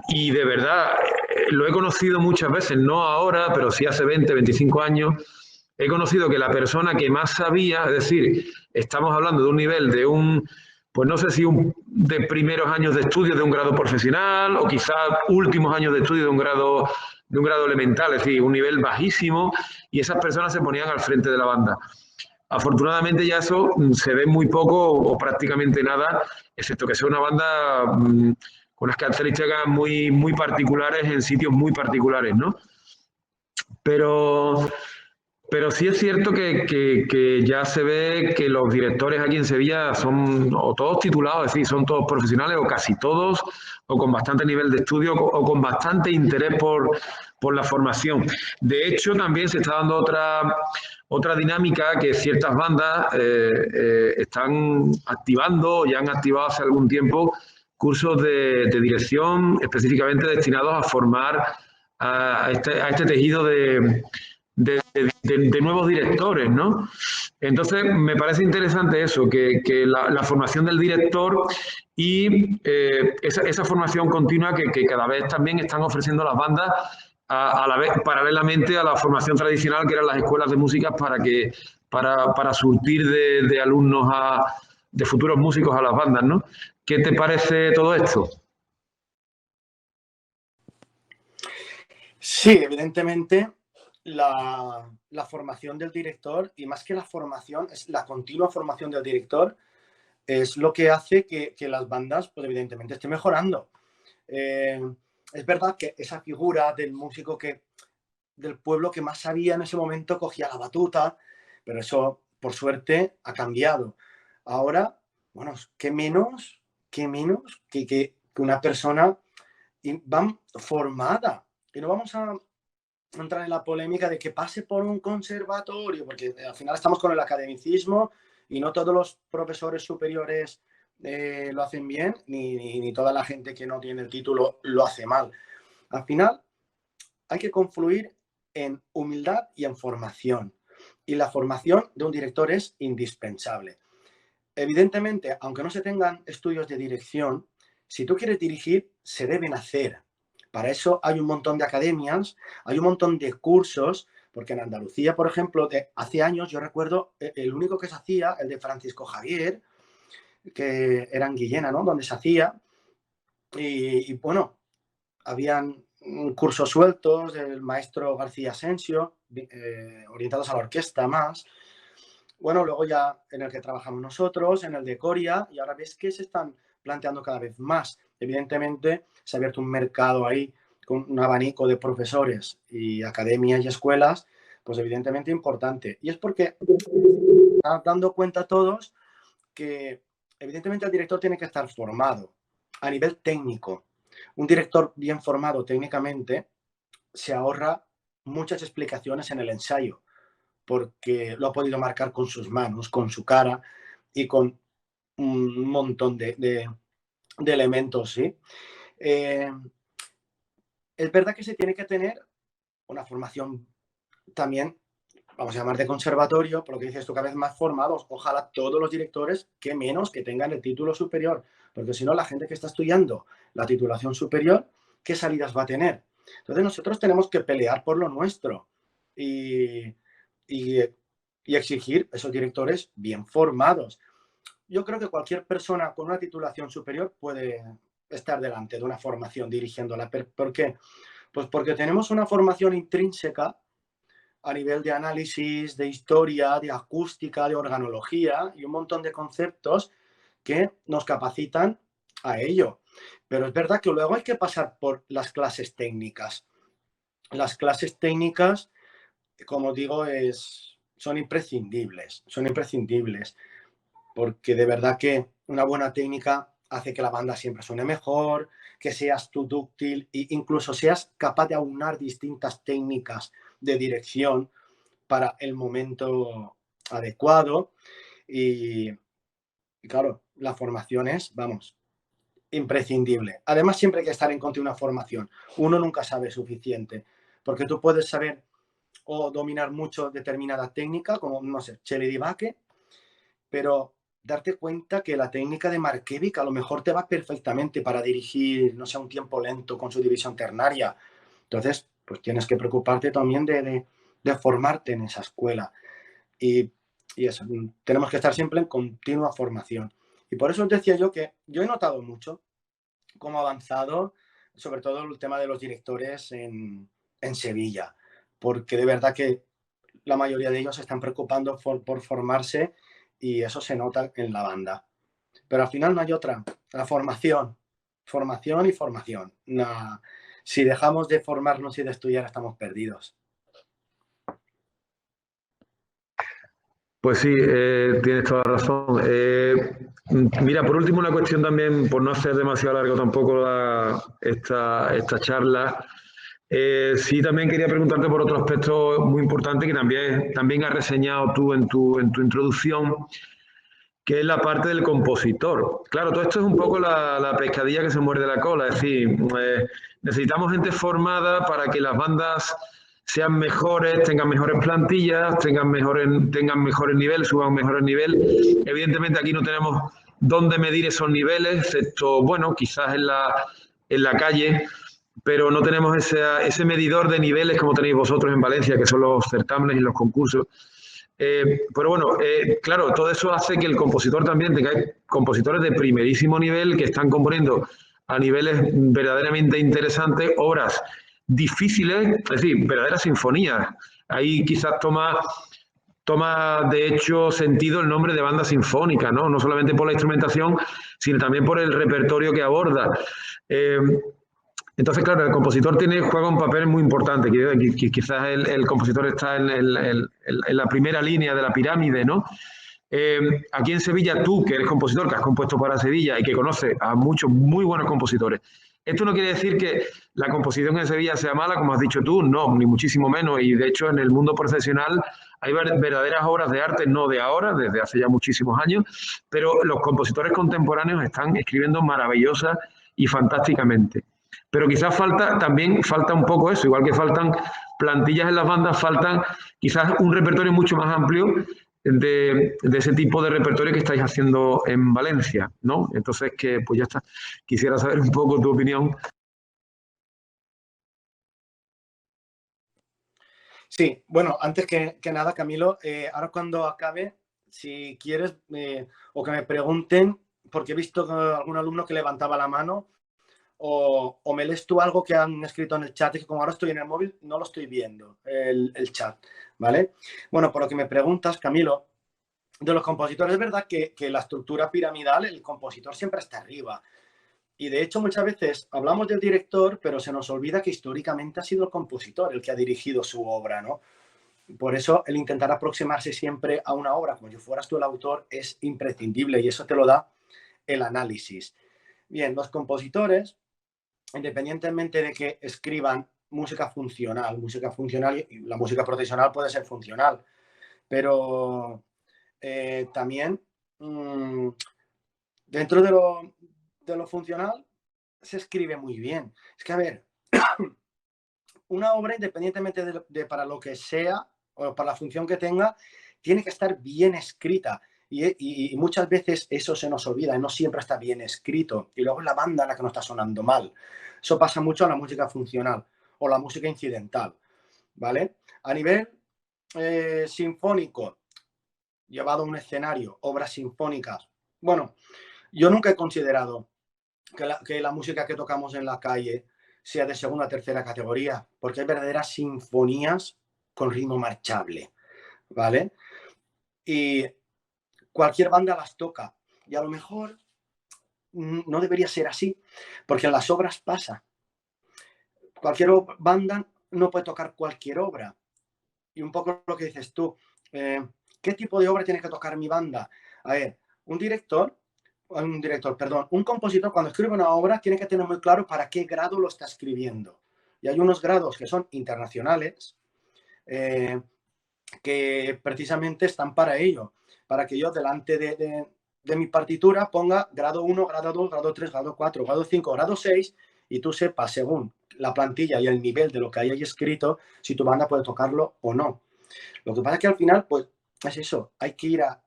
y de verdad, lo he conocido muchas veces, no ahora, pero sí hace 20, 25 años, he conocido que la persona que más sabía, es decir, estamos hablando de un nivel de un, pues no sé si de primeros años de estudio de un grado profesional o quizás últimos años de estudio de un grado elemental, es decir, un nivel bajísimo, y esas personas se ponían al frente de la banda. Afortunadamente ya eso se ve muy poco o prácticamente nada, excepto que sea una banda con unas características muy particulares en sitios muy particulares, ¿no? Pero, pero sí es cierto que ya se ve que los directores aquí en Sevilla son o todos titulados, es decir, son todos profesionales o casi todos, o con bastante nivel de estudio o con bastante interés por la formación. De hecho, también se está dando otra dinámica que ciertas bandas están activando, ya han activado hace algún tiempo, cursos de dirección específicamente destinados a formar a este tejido de nuevos directores, ¿no? Entonces, me parece interesante eso, que la formación del director y esa formación continua que cada vez también están ofreciendo las bandas a la vez, paralelamente a la formación tradicional que eran las escuelas de música para surtir de alumnos de futuros músicos a las bandas, ¿no? ¿Qué te parece todo esto? Sí, evidentemente la formación del director, y más que la formación, es la continua formación del director, es lo que hace que las bandas, pues evidentemente, estén mejorando. Es verdad que esa figura del músico del pueblo que más sabía en ese momento cogía la batuta, pero eso, por suerte, ha cambiado. Ahora, bueno, qué menos que una persona van formada. Y no vamos a entrar en la polémica de que pase por un conservatorio, porque al final estamos con el academicismo y no todos los profesores superiores lo hacen bien, ni toda la gente que no tiene el título lo hace mal. Al final hay que confluir en humildad y en formación. Y la formación de un director es indispensable. Evidentemente, aunque no se tengan estudios de dirección, si tú quieres dirigir, se deben hacer. Para eso hay un montón de academias, hay un montón de cursos, porque en Andalucía, por ejemplo, hace años yo recuerdo el único que se hacía, el de Francisco Javier, que era en Guillena, ¿no? Donde se hacía. Y bueno, habían cursos sueltos del maestro García Asensio, orientados a la orquesta más. Bueno, luego ya en el que trabajamos nosotros, en el de Coria, y ahora ves que se están planteando cada vez más. Evidentemente, se ha abierto un mercado ahí con un abanico de profesores y academias y escuelas, pues evidentemente importante. Y es porque están dando cuenta todos que evidentemente el director tiene que estar formado a nivel técnico. Un director bien formado técnicamente se ahorra muchas explicaciones en el ensayo, porque lo ha podido marcar con sus manos, con su cara y con un montón de elementos, ¿sí? Es verdad que se tiene que tener una formación también vamos a llamar de conservatorio, por lo que dices tú, cada vez más formados. Ojalá todos los directores, que menos que tengan el título superior, porque si no, la gente que está estudiando la titulación superior, ¿qué salidas va a tener? Entonces nosotros tenemos que pelear por lo nuestro y, y, y exigir esos directores bien formados. Yo creo que cualquier persona con una titulación superior puede estar delante de una formación dirigiéndola. ¿Por qué? Pues porque tenemos una formación intrínseca a nivel de análisis, de historia, de acústica, de organología y un montón de conceptos que nos capacitan a ello. Pero es verdad que luego hay que pasar por las clases técnicas. Las clases técnicas, como digo, son imprescindibles, porque de verdad que una buena técnica hace que la banda siempre suene mejor, que seas tú dúctil e incluso seas capaz de aunar distintas técnicas de dirección para el momento adecuado. Y claro, la formación es, vamos, imprescindible. Además, siempre hay que estar en continua formación. Uno nunca sabe suficiente, porque tú puedes saber o dominar mucho determinada técnica, como, no sé, Cheli Di Bacche, pero darte cuenta que la técnica de Markiewicz a lo mejor te va perfectamente para dirigir, no sé, un tiempo lento con su división ternaria. Entonces, pues tienes que preocuparte también de formarte en esa escuela. Y, y eso, tenemos que estar siempre en continua formación. Y por eso os decía yo que yo he notado mucho cómo ha avanzado, sobre todo el tema de los directores en Sevilla, porque de verdad que la mayoría de ellos se están preocupando por formarse y eso se nota en la banda. Pero al final no hay otra, la formación, formación y formación. No, si dejamos de formarnos y de estudiar estamos perdidos. Pues sí, tienes toda la razón. Mira, por último, una cuestión también, por no hacer demasiado largo tampoco esta charla. Sí, también quería preguntarte por otro aspecto muy importante que también has reseñado tú en tu introducción, que es la parte del compositor. Claro, todo esto es un poco la pescadilla que se muerde la cola, es decir, necesitamos gente formada para que las bandas sean mejores, tengan mejores plantillas, tengan mejores niveles, suban mejores niveles. Evidentemente aquí no tenemos dónde medir esos niveles, excepto, bueno, quizás en la calle, pero no tenemos ese medidor de niveles como tenéis vosotros en Valencia, que son los certámenes y los concursos. Pero bueno, claro, todo eso hace que el compositor también tenga compositores de primerísimo nivel que están componiendo a niveles verdaderamente interesantes, obras difíciles, es decir, verdaderas sinfonías. Ahí quizás toma de hecho sentido el nombre de banda sinfónica, ¿no? No solamente por la instrumentación, sino también por el repertorio que aborda. Entonces, claro, el compositor juega un papel muy importante. Quizás el compositor está en la primera línea de la pirámide, ¿no? Aquí en Sevilla, tú, que eres compositor, que has compuesto para Sevilla y que conoces a muchos muy buenos compositores, esto no quiere decir que la composición en Sevilla sea mala, como has dicho tú, no, ni muchísimo menos. Y de hecho, en el mundo profesional hay verdaderas obras de arte, no de ahora, desde hace ya muchísimos años, pero los compositores contemporáneos están escribiendo maravillosas y fantásticamente. Pero quizás también falta un poco eso, igual que faltan plantillas en las bandas, faltan quizás un repertorio mucho más amplio de ese tipo de repertorio que estáis haciendo en Valencia, ¿no? Entonces, pues ya está. Quisiera saber un poco tu opinión. Sí, bueno, antes que nada, Camilo, ahora cuando acabe, si quieres, o que me pregunten, porque he visto algún alumno que levantaba la mano, o me lees tú algo que han escrito en el chat, y que como ahora estoy en el móvil, no lo estoy viendo, el chat, ¿vale? Bueno, por lo que me preguntas, Camilo, de los compositores, es verdad que la estructura piramidal, el compositor siempre está arriba. Y de hecho, muchas veces hablamos del director, pero se nos olvida que históricamente ha sido el compositor el que ha dirigido su obra, ¿no? Por eso el intentar aproximarse siempre a una obra como si fueras tú el autor es imprescindible y eso te lo da el análisis. Bien, los compositores, independientemente de que escriban música funcional, y la música profesional puede ser funcional, pero también dentro de lo funcional se escribe muy bien. Es que, a ver, una obra, independientemente de para lo que sea o para la función que tenga, tiene que estar bien escrita. Y muchas veces eso se nos olvida, no siempre está bien escrito. Y luego es la banda la que no está sonando mal. Eso pasa mucho en la música funcional o la música incidental, ¿vale? A nivel sinfónico, llevado a un escenario, obras sinfónicas. Bueno, yo nunca he considerado que la música que tocamos en la calle sea de segunda o tercera categoría, porque hay verdaderas sinfonías con ritmo marchable, ¿vale? Y cualquier banda las toca. Y a lo mejor no debería ser así, porque en las obras pasa. Cualquier banda no puede tocar cualquier obra. Y un poco lo que dices tú, ¿qué tipo de obra tiene que tocar mi banda? A ver, un compositor cuando escribe una obra tiene que tener muy claro para qué grado lo está escribiendo. Y hay unos grados que son internacionales, que precisamente están para ello, para que yo delante de mi partitura ponga grado 1, grado 2, grado 3, grado 4, grado 5, grado 6, y tú sepas, según la plantilla y el nivel de lo que hay ahí escrito, si tu banda puede tocarlo o no. Lo que pasa es que al final, pues, es eso, hay que ir a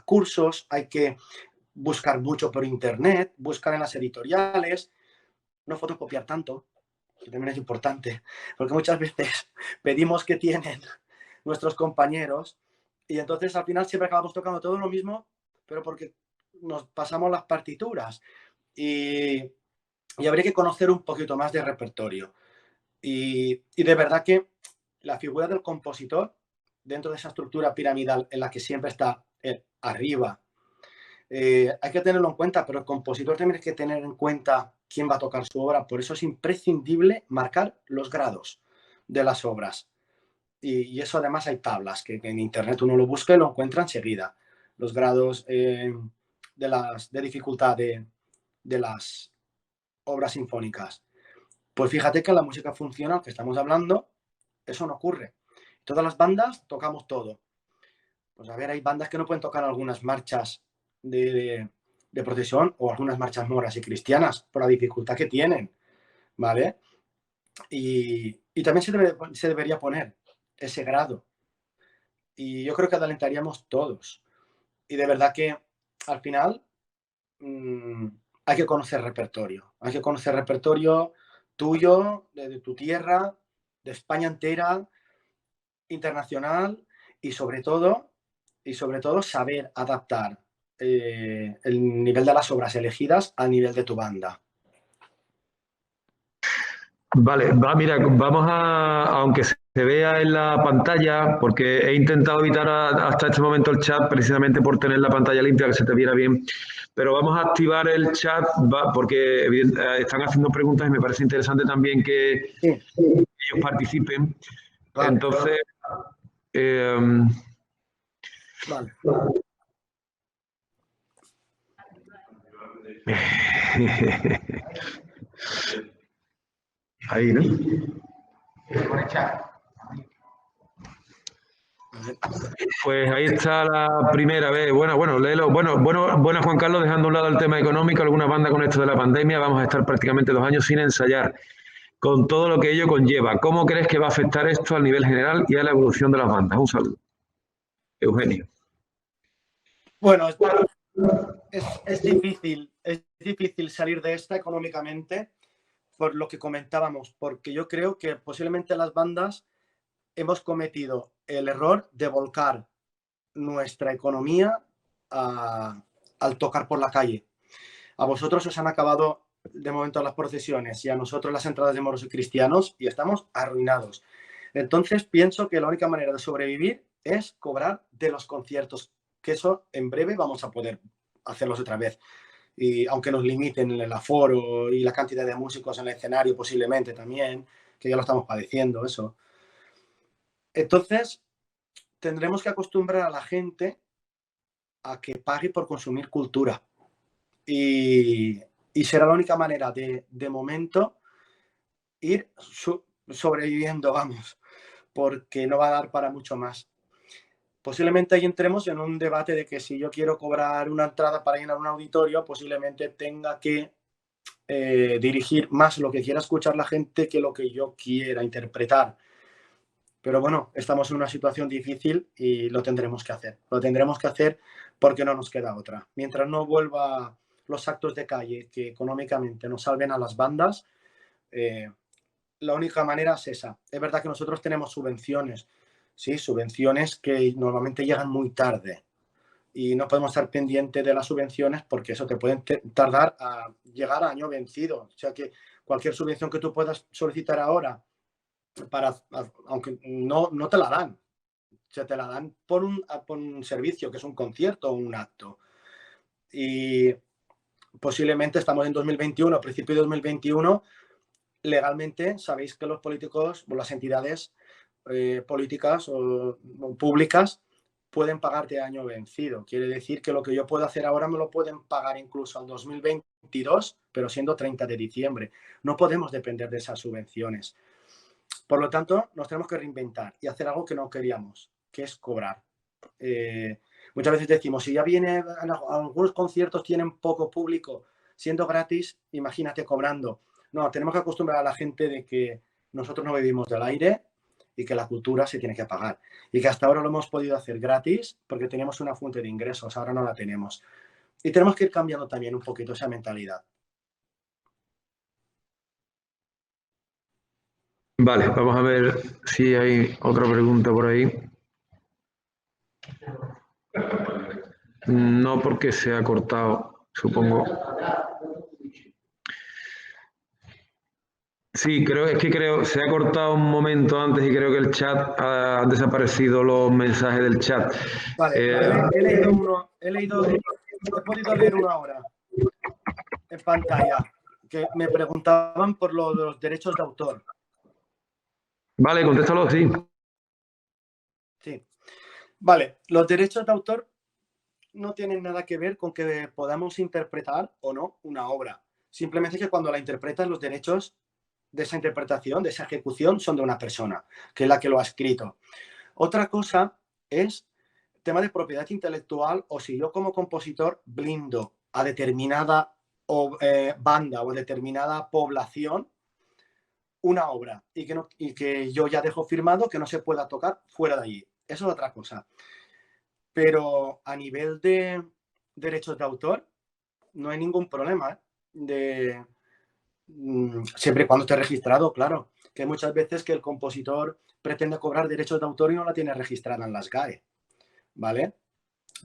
cursos, hay que buscar mucho por internet, buscar en las editoriales, no fotocopiar tanto, que también es importante, porque muchas veces pedimos que tienen nuestros compañeros y entonces al final siempre acabamos tocando todo lo mismo, pero porque nos pasamos las partituras y habría que conocer un poquito más de repertorio. Y de verdad que la figura del compositor, dentro de esa estructura piramidal en la que siempre está arriba, hay que tenerlo en cuenta, pero el compositor también hay que tener en cuenta quién va a tocar su obra. Por eso es imprescindible marcar los grados de las obras. Y eso además hay tablas, que en internet uno lo busca y lo encuentra enseguida. Los grados de dificultad de las obras sinfónicas. Pues fíjate que en la música funcional que estamos hablando, eso no ocurre. Todas las bandas tocamos todo. Pues a ver, hay bandas que no pueden tocar algunas marchas de procesión o algunas marchas moras y cristianas por la dificultad que tienen, ¿vale? Y también se debería poner ese grado. Y yo creo que adelantaríamos todos. Y de verdad que al final hay que conocer repertorio. Hay que conocer repertorio tuyo, de tu tierra, de España entera, internacional y sobre todo saber adaptar el nivel de las obras elegidas al nivel de tu banda. Vale, mira, vamos aunque se vea en la pantalla, porque he intentado evitar hasta este momento el chat precisamente por tener la pantalla limpia, que se te viera bien, pero vamos a activar el chat porque están haciendo preguntas y me parece interesante también que ellos participen. Vale, entonces, vale. Ahí, ¿no? Pues ahí está la primera vez. Bueno, léelo. Bueno, Juan Carlos, dejando a un lado el tema económico, alguna banda con esto de la pandemia, vamos a estar prácticamente 2 años sin ensayar, con todo lo que ello conlleva. ¿Cómo crees que va a afectar esto al nivel general y a la evolución de las bandas? Un saludo. Eugenio. Bueno, es difícil salir de esta económicamente por lo que comentábamos, porque yo creo que posiblemente las bandas hemos cometido el error de volcar nuestra economía al tocar por la calle. A vosotros os han acabado de momento las procesiones y a nosotros las entradas de moros y cristianos y estamos arruinados. Entonces pienso que la única manera de sobrevivir es cobrar de los conciertos, que eso en breve vamos a poder hacerlos otra vez. Y aunque nos limiten el aforo y la cantidad de músicos en el escenario posiblemente también, que ya lo estamos padeciendo eso. Entonces, tendremos que acostumbrar a la gente a que pague por consumir cultura. Y será la única manera de momento ir sobreviviendo, vamos, porque no va a dar para mucho más. Posiblemente ahí entremos en un debate de que si yo quiero cobrar una entrada para llenar un auditorio, posiblemente tenga que dirigir más lo que quiera escuchar la gente que lo que yo quiera interpretar. Pero bueno, estamos en una situación difícil y lo tendremos que hacer. Lo tendremos que hacer porque no nos queda otra. Mientras no vuelva los actos de calle que económicamente nos salven a las bandas, la única manera es esa. Es verdad que nosotros tenemos subvenciones, sí, subvenciones que normalmente llegan muy tarde y no podemos estar pendientes de las subvenciones porque eso te puede tardar a llegar a año vencido. O sea que cualquier subvención que tú puedas solicitar ahora, aunque no te la dan, o sea, te la dan por un servicio, que es un concierto o un acto. Y posiblemente estamos en 2021, a principio de 2021, legalmente sabéis que los políticos o las entidades políticas o públicas pueden pagarte a año vencido. Quiere decir que lo que yo puedo hacer ahora me lo pueden pagar incluso al 2022, pero siendo 30 de diciembre. No podemos depender de esas subvenciones. Por lo tanto, nos tenemos que reinventar y hacer algo que no queríamos, que es cobrar. Muchas veces decimos, si ya viene, algunos conciertos tienen poco público, siendo gratis, imagínate cobrando. No, tenemos que acostumbrar a la gente de que nosotros no vivimos del aire y que la cultura se tiene que pagar. Y que hasta ahora lo hemos podido hacer gratis porque teníamos una fuente de ingresos, ahora no la tenemos. Y tenemos que ir cambiando también un poquito esa mentalidad. Vale, vamos a ver si hay otra pregunta por ahí. No, porque se ha cortado, supongo. Sí, creo, se ha cortado un momento antes y creo que el chat ha desaparecido los mensajes del chat. Vale, he leído uno, he podido leer uno ahora en pantalla, que me preguntaban por lo de los derechos de autor. Vale, contéstalo, sí. Sí. Vale, los derechos de autor no tienen nada que ver con que podamos interpretar o no una obra. Simplemente que cuando la interpretas, los derechos de esa interpretación, de esa ejecución, son de una persona, que es la que lo ha escrito. Otra cosa es tema de propiedad intelectual, o si yo como compositor blindo a determinada banda o determinada población una obra y que yo ya dejo firmado que no se pueda tocar fuera de allí. Eso es otra cosa. Pero a nivel de derechos de autor, no hay ningún problema siempre y cuando esté registrado, claro. Que hay muchas veces que el compositor pretende cobrar derechos de autor y no la tiene registrada en las SGAE, ¿vale?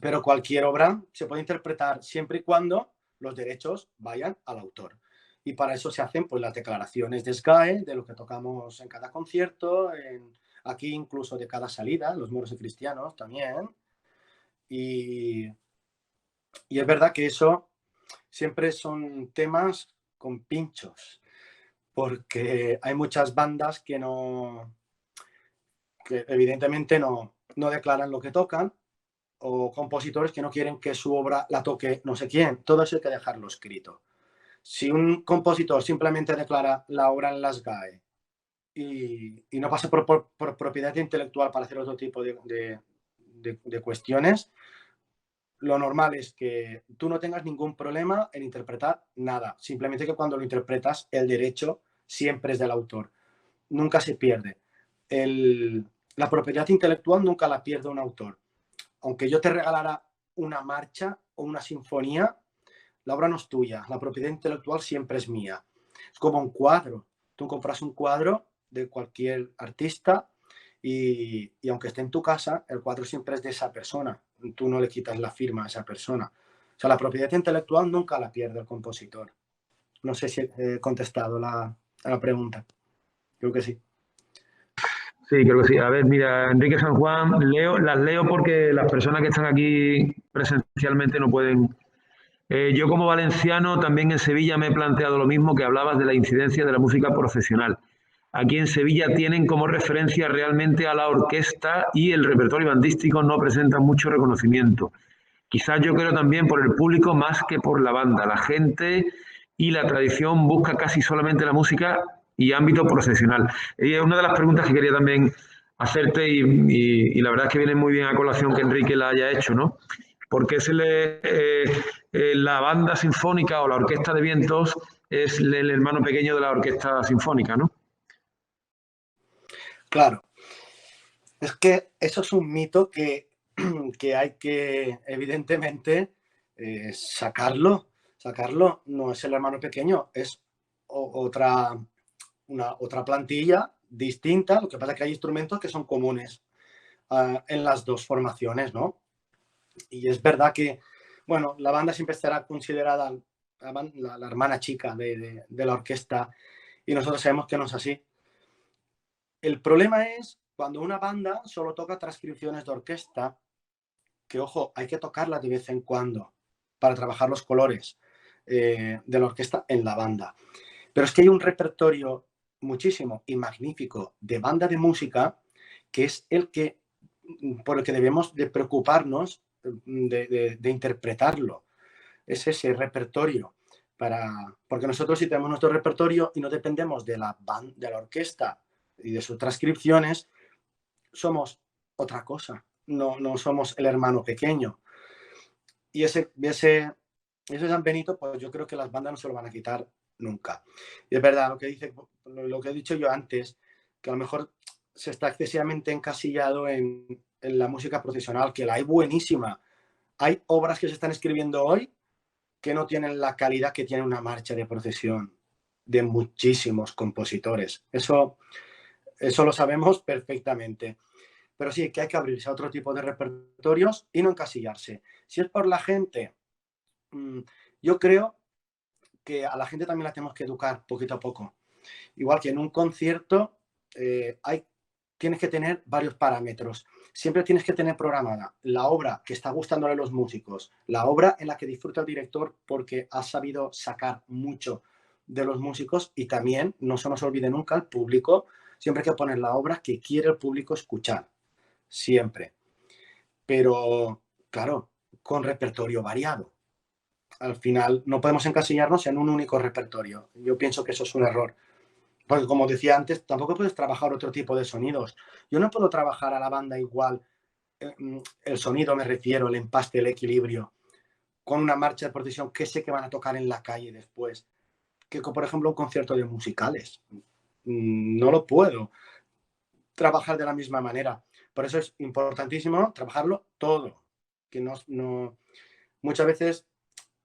Pero cualquier obra se puede interpretar siempre y cuando los derechos vayan al autor. Y para eso se hacen pues, las declaraciones de SGAE, de lo que tocamos en cada concierto, aquí incluso de cada salida, los moros y cristianos también. Y es verdad que eso siempre son temas con pinchos, porque hay muchas bandas que evidentemente no declaran lo que tocan, o compositores que no quieren que su obra la toque no sé quién. Todo eso hay que dejarlo escrito. Si un compositor simplemente declara la obra en las GAE y no pasa por propiedad intelectual para hacer otro tipo de cuestiones, lo normal es que tú no tengas ningún problema en interpretar nada. Simplemente que cuando lo interpretas, el derecho siempre es del autor. Nunca se pierde. La propiedad intelectual nunca la pierde un autor. Aunque yo te regalara una marcha o una sinfonía, la obra no es tuya. La propiedad intelectual siempre es mía. Es como un cuadro. Tú compras un cuadro de cualquier artista y aunque esté en tu casa, el cuadro siempre es de esa persona. Tú no le quitas la firma a esa persona. O sea, la propiedad intelectual nunca la pierde el compositor. No sé si he contestado a la pregunta. Creo que sí. Sí, creo que sí. A ver, mira, Enrique San Juan, las leo porque las personas que están aquí presencialmente no pueden. Yo como valenciano también en Sevilla me he planteado lo mismo que hablabas de la incidencia de la música profesional. Aquí en Sevilla tienen como referencia realmente a la orquesta y el repertorio bandístico no presenta mucho reconocimiento. Quizás yo creo también por el público más que por la banda. La gente y la tradición busca casi solamente la música y ámbito profesional. Y es una de las preguntas que quería también hacerte y la verdad es que viene muy bien a colación que Enrique la haya hecho, ¿no? Porque la banda sinfónica o la orquesta de vientos es el hermano pequeño de la orquesta sinfónica, ¿no? Claro. Es que eso es un mito que hay que, evidentemente, sacarlo. Sacarlo no es el hermano pequeño, es otra plantilla distinta. Lo que pasa es que hay instrumentos que son comunes en las dos formaciones, ¿no? Y es verdad que, bueno, la banda siempre estará considerada la hermana chica de la orquesta y nosotros sabemos que no es así. El problema es cuando una banda solo toca transcripciones de orquesta, que ojo, hay que tocarlas de vez en cuando para trabajar los colores de la orquesta en la banda. Pero es que hay un repertorio muchísimo y magnífico de banda de música que es por el que debemos de preocuparnos de interpretarlo. Es ese repertorio. Porque nosotros si tenemos nuestro repertorio y no dependemos de la orquesta y de sus transcripciones, somos otra cosa. No somos el hermano pequeño. Y ese San Benito, pues yo creo que las bandas no se lo van a quitar nunca. Y es verdad lo que he dicho yo antes, que a lo mejor se está excesivamente encasillado en la música procesional, que la hay buenísima. Hay obras que se están escribiendo hoy que no tienen la calidad que tiene una marcha de procesión de muchísimos compositores. Eso lo sabemos perfectamente. Pero sí, que hay que abrirse a otro tipo de repertorios y no encasillarse. Si es por la gente, yo creo que a la gente también la tenemos que educar poquito a poco. Igual que en un concierto tienes que tener varios parámetros. Siempre tienes que tener programada la obra que está gustándole a los músicos, la obra en la que disfruta el director porque ha sabido sacar mucho de los músicos y también, no se nos olvide nunca, el público. Siempre hay que poner la obra que quiere el público escuchar. Siempre. Pero, claro, con repertorio variado. Al final no podemos encasillarnos en un único repertorio. Yo pienso que eso es un error. Porque como decía antes, tampoco puedes trabajar otro tipo de sonidos. Yo no puedo trabajar a la banda igual, el sonido me refiero, el empaste, el equilibrio, con una marcha de procesión que sé que van a tocar en la calle después, que por ejemplo un concierto de musicales. No lo puedo trabajar de la misma manera. Por eso es importantísimo trabajarlo todo. Que muchas veces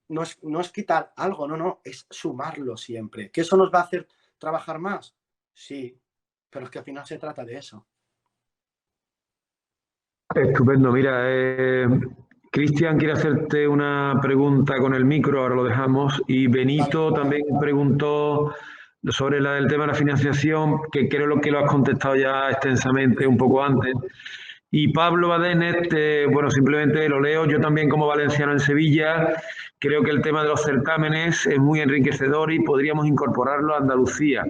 no es quitar algo, no, es sumarlo siempre. ¿Que eso nos va a hacer trabajar más? Sí, pero es que al final se trata de eso. Estupendo, mira, Cristian quiere hacerte una pregunta con el micro, ahora lo dejamos, y Benito también preguntó sobre el tema de la financiación, que creo que lo has contestado ya extensamente un poco antes. Y Pablo Badenet, bueno, simplemente lo leo, yo también como valenciano en Sevilla, creo que el tema de los certámenes es muy enriquecedor y podríamos incorporarlo a Andalucía.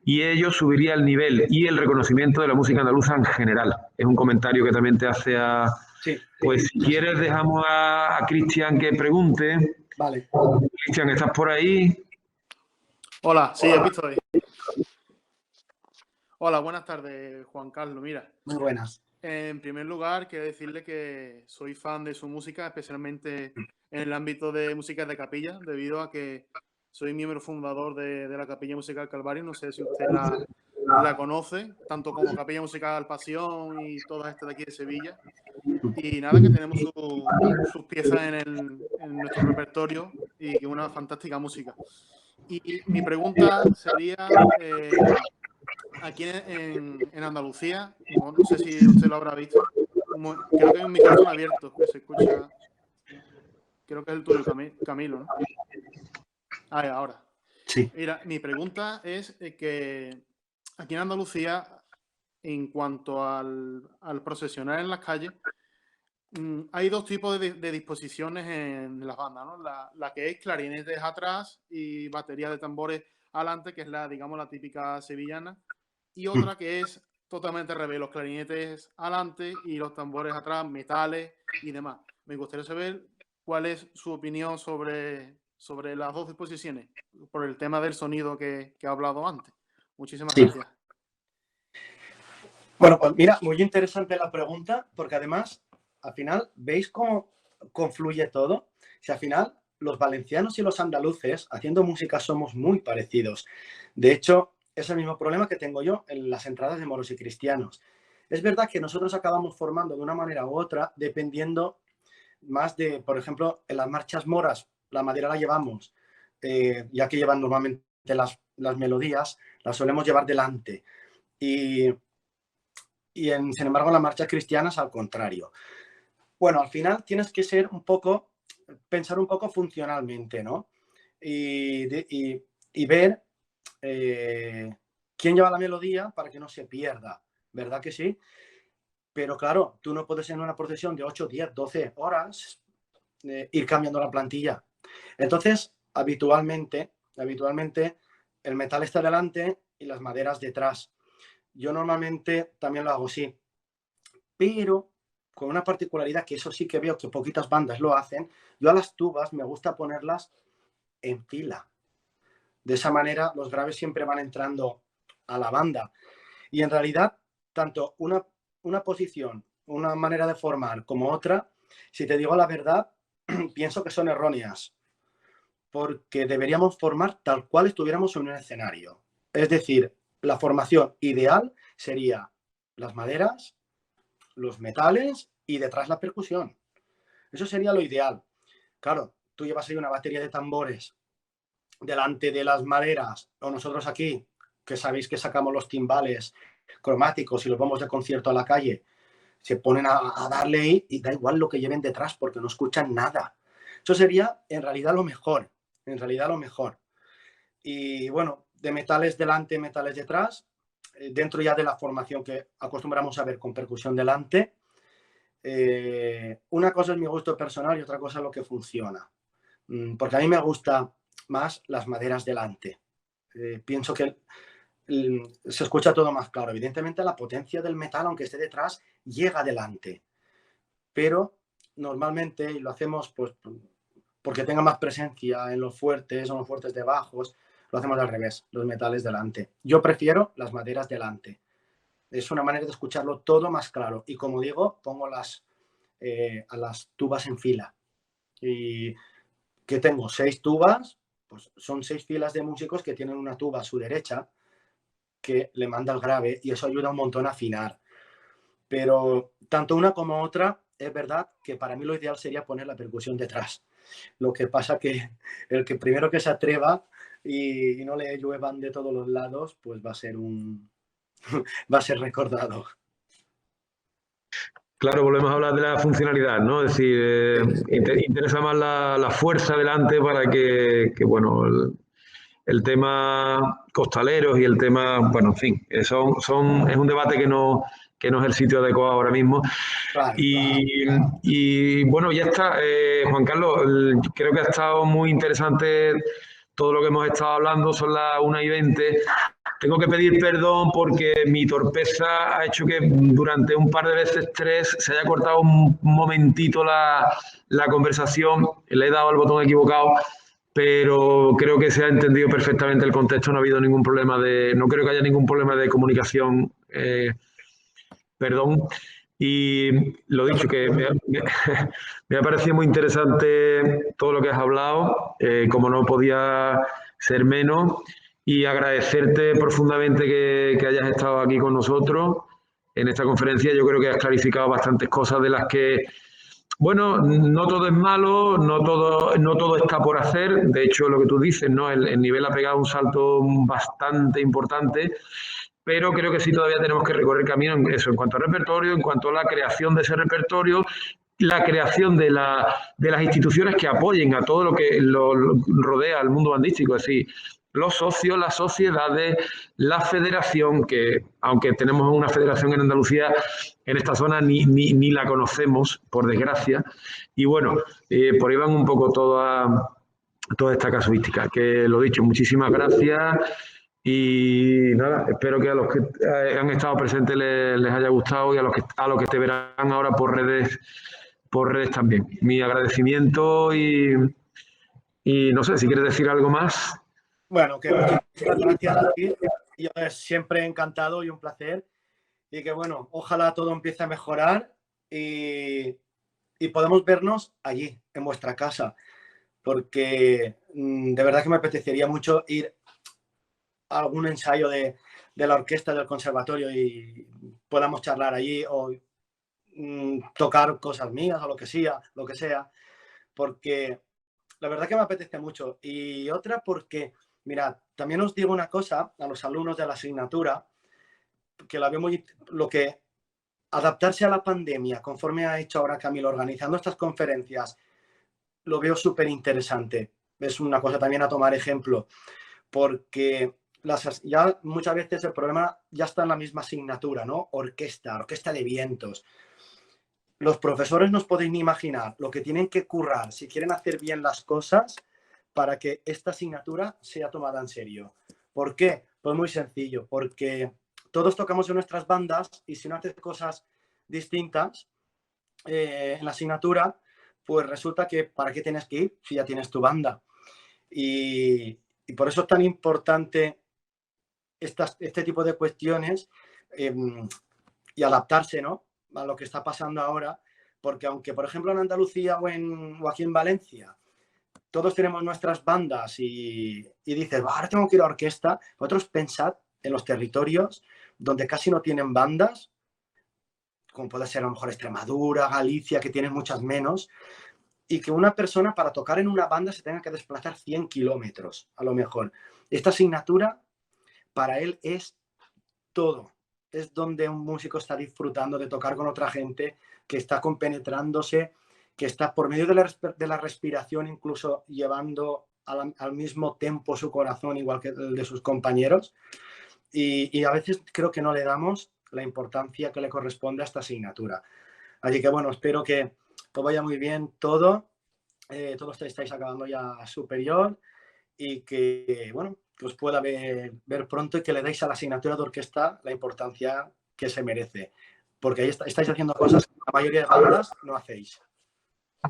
Y ello subiría el nivel y el reconocimiento de la música andaluza en general. Es un comentario que también te hace a... Sí. Pues si quieres dejamos a Cristian que pregunte. Vale. Cristian, ¿estás por ahí? Hola, sí, aquí estoy. Hola, buenas tardes, Juan Carlos. Mira, muy buenas. En primer lugar, quiero decirle que soy fan de su música, especialmente en el ámbito de música de capilla, debido a que soy miembro fundador de la Capilla Musical Calvario. No sé si usted la conoce, tanto como Capilla Musical Pasión y todas estas de aquí de Sevilla. Y nada, que tenemos sus piezas en nuestro repertorio y una fantástica música. Y mi pregunta sería, aquí en Andalucía, no sé si usted lo habrá visto, creo que hay un micrófono abierto que se escucha, creo que es el tuyo, Camilo, ¿no? Ahora. Sí. Mira, mi pregunta es que aquí en Andalucía, en cuanto al procesionar en las calles, hay dos tipos de disposiciones en las bandas, ¿no? La que es clarinetes atrás y batería de tambores adelante, que es digamos, la típica sevillana, y otra que es totalmente al revés, los clarinetes adelante y los tambores atrás, metales y demás. Me gustaría saber cuál es su opinión sobre las dos disposiciones, por el tema del sonido que he hablado antes. Muchísimas gracias. Bueno, pues mira, muy interesante la pregunta, porque además, al final, ¿veis cómo confluye todo? Si al final los valencianos y los andaluces haciendo música somos muy parecidos. De hecho, es el mismo problema que tengo yo en las entradas de moros y cristianos. Es verdad que nosotros acabamos formando de una manera u otra, dependiendo más de, por ejemplo, en las marchas moras, la madera la llevamos, ya que llevan normalmente las melodías, las solemos llevar delante. Sin embargo, en las marchas cristianas, al contrario. Bueno, al final tienes que ser pensar un poco funcionalmente, ¿no? Y ver quién lleva la melodía para que no se pierda, ¿verdad que sí? Pero claro, tú no puedes en una procesión de 8, 10, 12 horas ir cambiando la plantilla. Entonces, habitualmente el metal está delante y las maderas detrás. Yo normalmente también lo hago así, pero con una particularidad que eso sí que veo que poquitas bandas lo hacen. Yo a las tubas me gusta ponerlas en fila. De esa manera los graves siempre van entrando a la banda. Y en realidad, tanto una posición, una manera de formar como otra, si te digo la verdad, pienso que son erróneas, porque deberíamos formar tal cual estuviéramos en un escenario. Es decir, la formación ideal sería las maderas, los metales y detrás la percusión. Eso sería lo ideal. Claro, tú llevas ahí una batería de tambores delante de las maderas, o nosotros aquí, que sabéis que sacamos los timbales cromáticos y los vamos de concierto a la calle, se ponen a darle ahí y da igual lo que lleven detrás porque no escuchan nada. Eso sería en realidad lo mejor, Y bueno, de metales delante, metales detrás, dentro ya de la formación que acostumbramos a ver con percusión delante, una cosa es mi gusto personal y otra cosa es lo que funciona. Porque a mí me gusta más las maderas delante. Pienso que se escucha todo más claro. Evidentemente la potencia del metal, aunque esté detrás, llega adelante. Pero normalmente, y lo hacemos pues porque tenga más presencia en los fuertes o en los fuertes de bajos, lo hacemos al revés, los metales delante. Yo prefiero las maderas delante. Es una manera de escucharlo todo más claro. Y como digo, pongo a las tubas en fila. Y que tengo 6 tubas, pues son 6 filas de músicos que tienen una tuba a su derecha que le manda el grave y eso ayuda un montón a afinar. Pero tanto una como otra, es verdad que para mí lo ideal sería poner la percusión detrás. Lo que pasa que el que primero que se atreva y no le lluevan de todos los lados, pues va a ser recordado. Claro, volvemos a hablar de la funcionalidad, ¿no? Es decir, interesa más la fuerza delante para bueno, el tema costaleros y el tema, bueno, en fin, es un debate que no es el sitio adecuado ahora mismo. Claro. Y bueno, ya está. Juan Carlos, creo que ha estado muy interesante todo lo que hemos estado hablando, son las 1:20. Tengo que pedir perdón porque mi torpeza ha hecho que durante un par de veces 3 se haya cortado un momentito la conversación. Le he dado al botón equivocado, pero creo que se ha entendido perfectamente el contexto. No ha habido ningún problema no creo que haya ningún problema de comunicación. Perdón. Y lo dicho, que me ha parecido muy interesante todo lo que has hablado, como no podía ser menos, y agradecerte profundamente que hayas estado aquí con nosotros en esta conferencia. Yo creo que has clarificado bastantes cosas de las que, bueno, no todo es malo, no todo está por hacer. De hecho, lo que tú dices, ¿no? El nivel ha pegado un salto bastante importante. Pero creo que sí todavía tenemos que recorrer camino en eso, en cuanto al repertorio, en cuanto a la creación de ese repertorio, la creación de las instituciones que apoyen a todo lo que lo rodea al mundo bandístico, es decir, los socios, las sociedades, la federación, que aunque tenemos una federación en Andalucía, en esta zona ni la conocemos, por desgracia. Y bueno, por ahí van un poco toda esta casuística. Que lo dicho, muchísimas gracias. Y nada, espero que a los que han estado presentes les haya gustado y a los que te verán ahora por redes también. Mi agradecimiento y no sé, si quieres decir algo más. Bueno, que muchísimas gracias a ti. Yo siempre encantado y un placer. Y que bueno, ojalá todo empiece a mejorar y podamos vernos allí, en vuestra casa. Porque de verdad que me apetecería mucho ir a algún ensayo de la orquesta del conservatorio y podamos charlar allí o tocar cosas mías o lo que sea, porque la verdad que me apetece mucho. Y otra porque, mirad, también os digo una cosa a los alumnos de la asignatura, que la veo lo que adaptarse a la pandemia, conforme ha hecho ahora Camilo, organizando estas conferencias, lo veo súper interesante. Es una cosa también a tomar ejemplo, porque ya muchas veces el problema ya está en la misma asignatura, ¿no? Orquesta de vientos. Los profesores no os podéis ni imaginar lo que tienen que currar si quieren hacer bien las cosas para que esta asignatura sea tomada en serio. ¿Por qué? Pues muy sencillo, porque todos tocamos en nuestras bandas y si no haces cosas distintas en la asignatura, pues resulta que ¿para qué tienes que ir si ya tienes tu banda? Y por eso es tan importante este tipo de cuestiones y adaptarse, ¿no?, a lo que está pasando ahora, porque aunque, por ejemplo, en Andalucía o aquí en Valencia, todos tenemos nuestras bandas y dices, ahora tengo que ir a orquesta, vosotros pensad en los territorios donde casi no tienen bandas, como puede ser a lo mejor Extremadura, Galicia, que tienen muchas menos, y que una persona para tocar en una banda se tenga que desplazar 100 kilómetros, a lo mejor. Esta asignatura para él es todo. Es donde un músico está disfrutando de tocar con otra gente, que está compenetrándose, que está por medio de la respiración incluso llevando al mismo tempo su corazón, igual que el de sus compañeros. Y a veces creo que no le damos la importancia que le corresponde a esta asignatura. Así que bueno, espero que vaya muy bien todo. Todos estáis acabando ya superior y que, bueno, que os pueda ver pronto y que le deis a la asignatura de orquesta la importancia que se merece. Porque ahí estáis haciendo cosas que la mayoría de bandas no hacéis.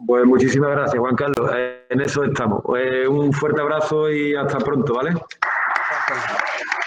Pues muchísimas gracias, Juan Carlos. En eso estamos. Un fuerte abrazo y hasta pronto, ¿vale? Gracias.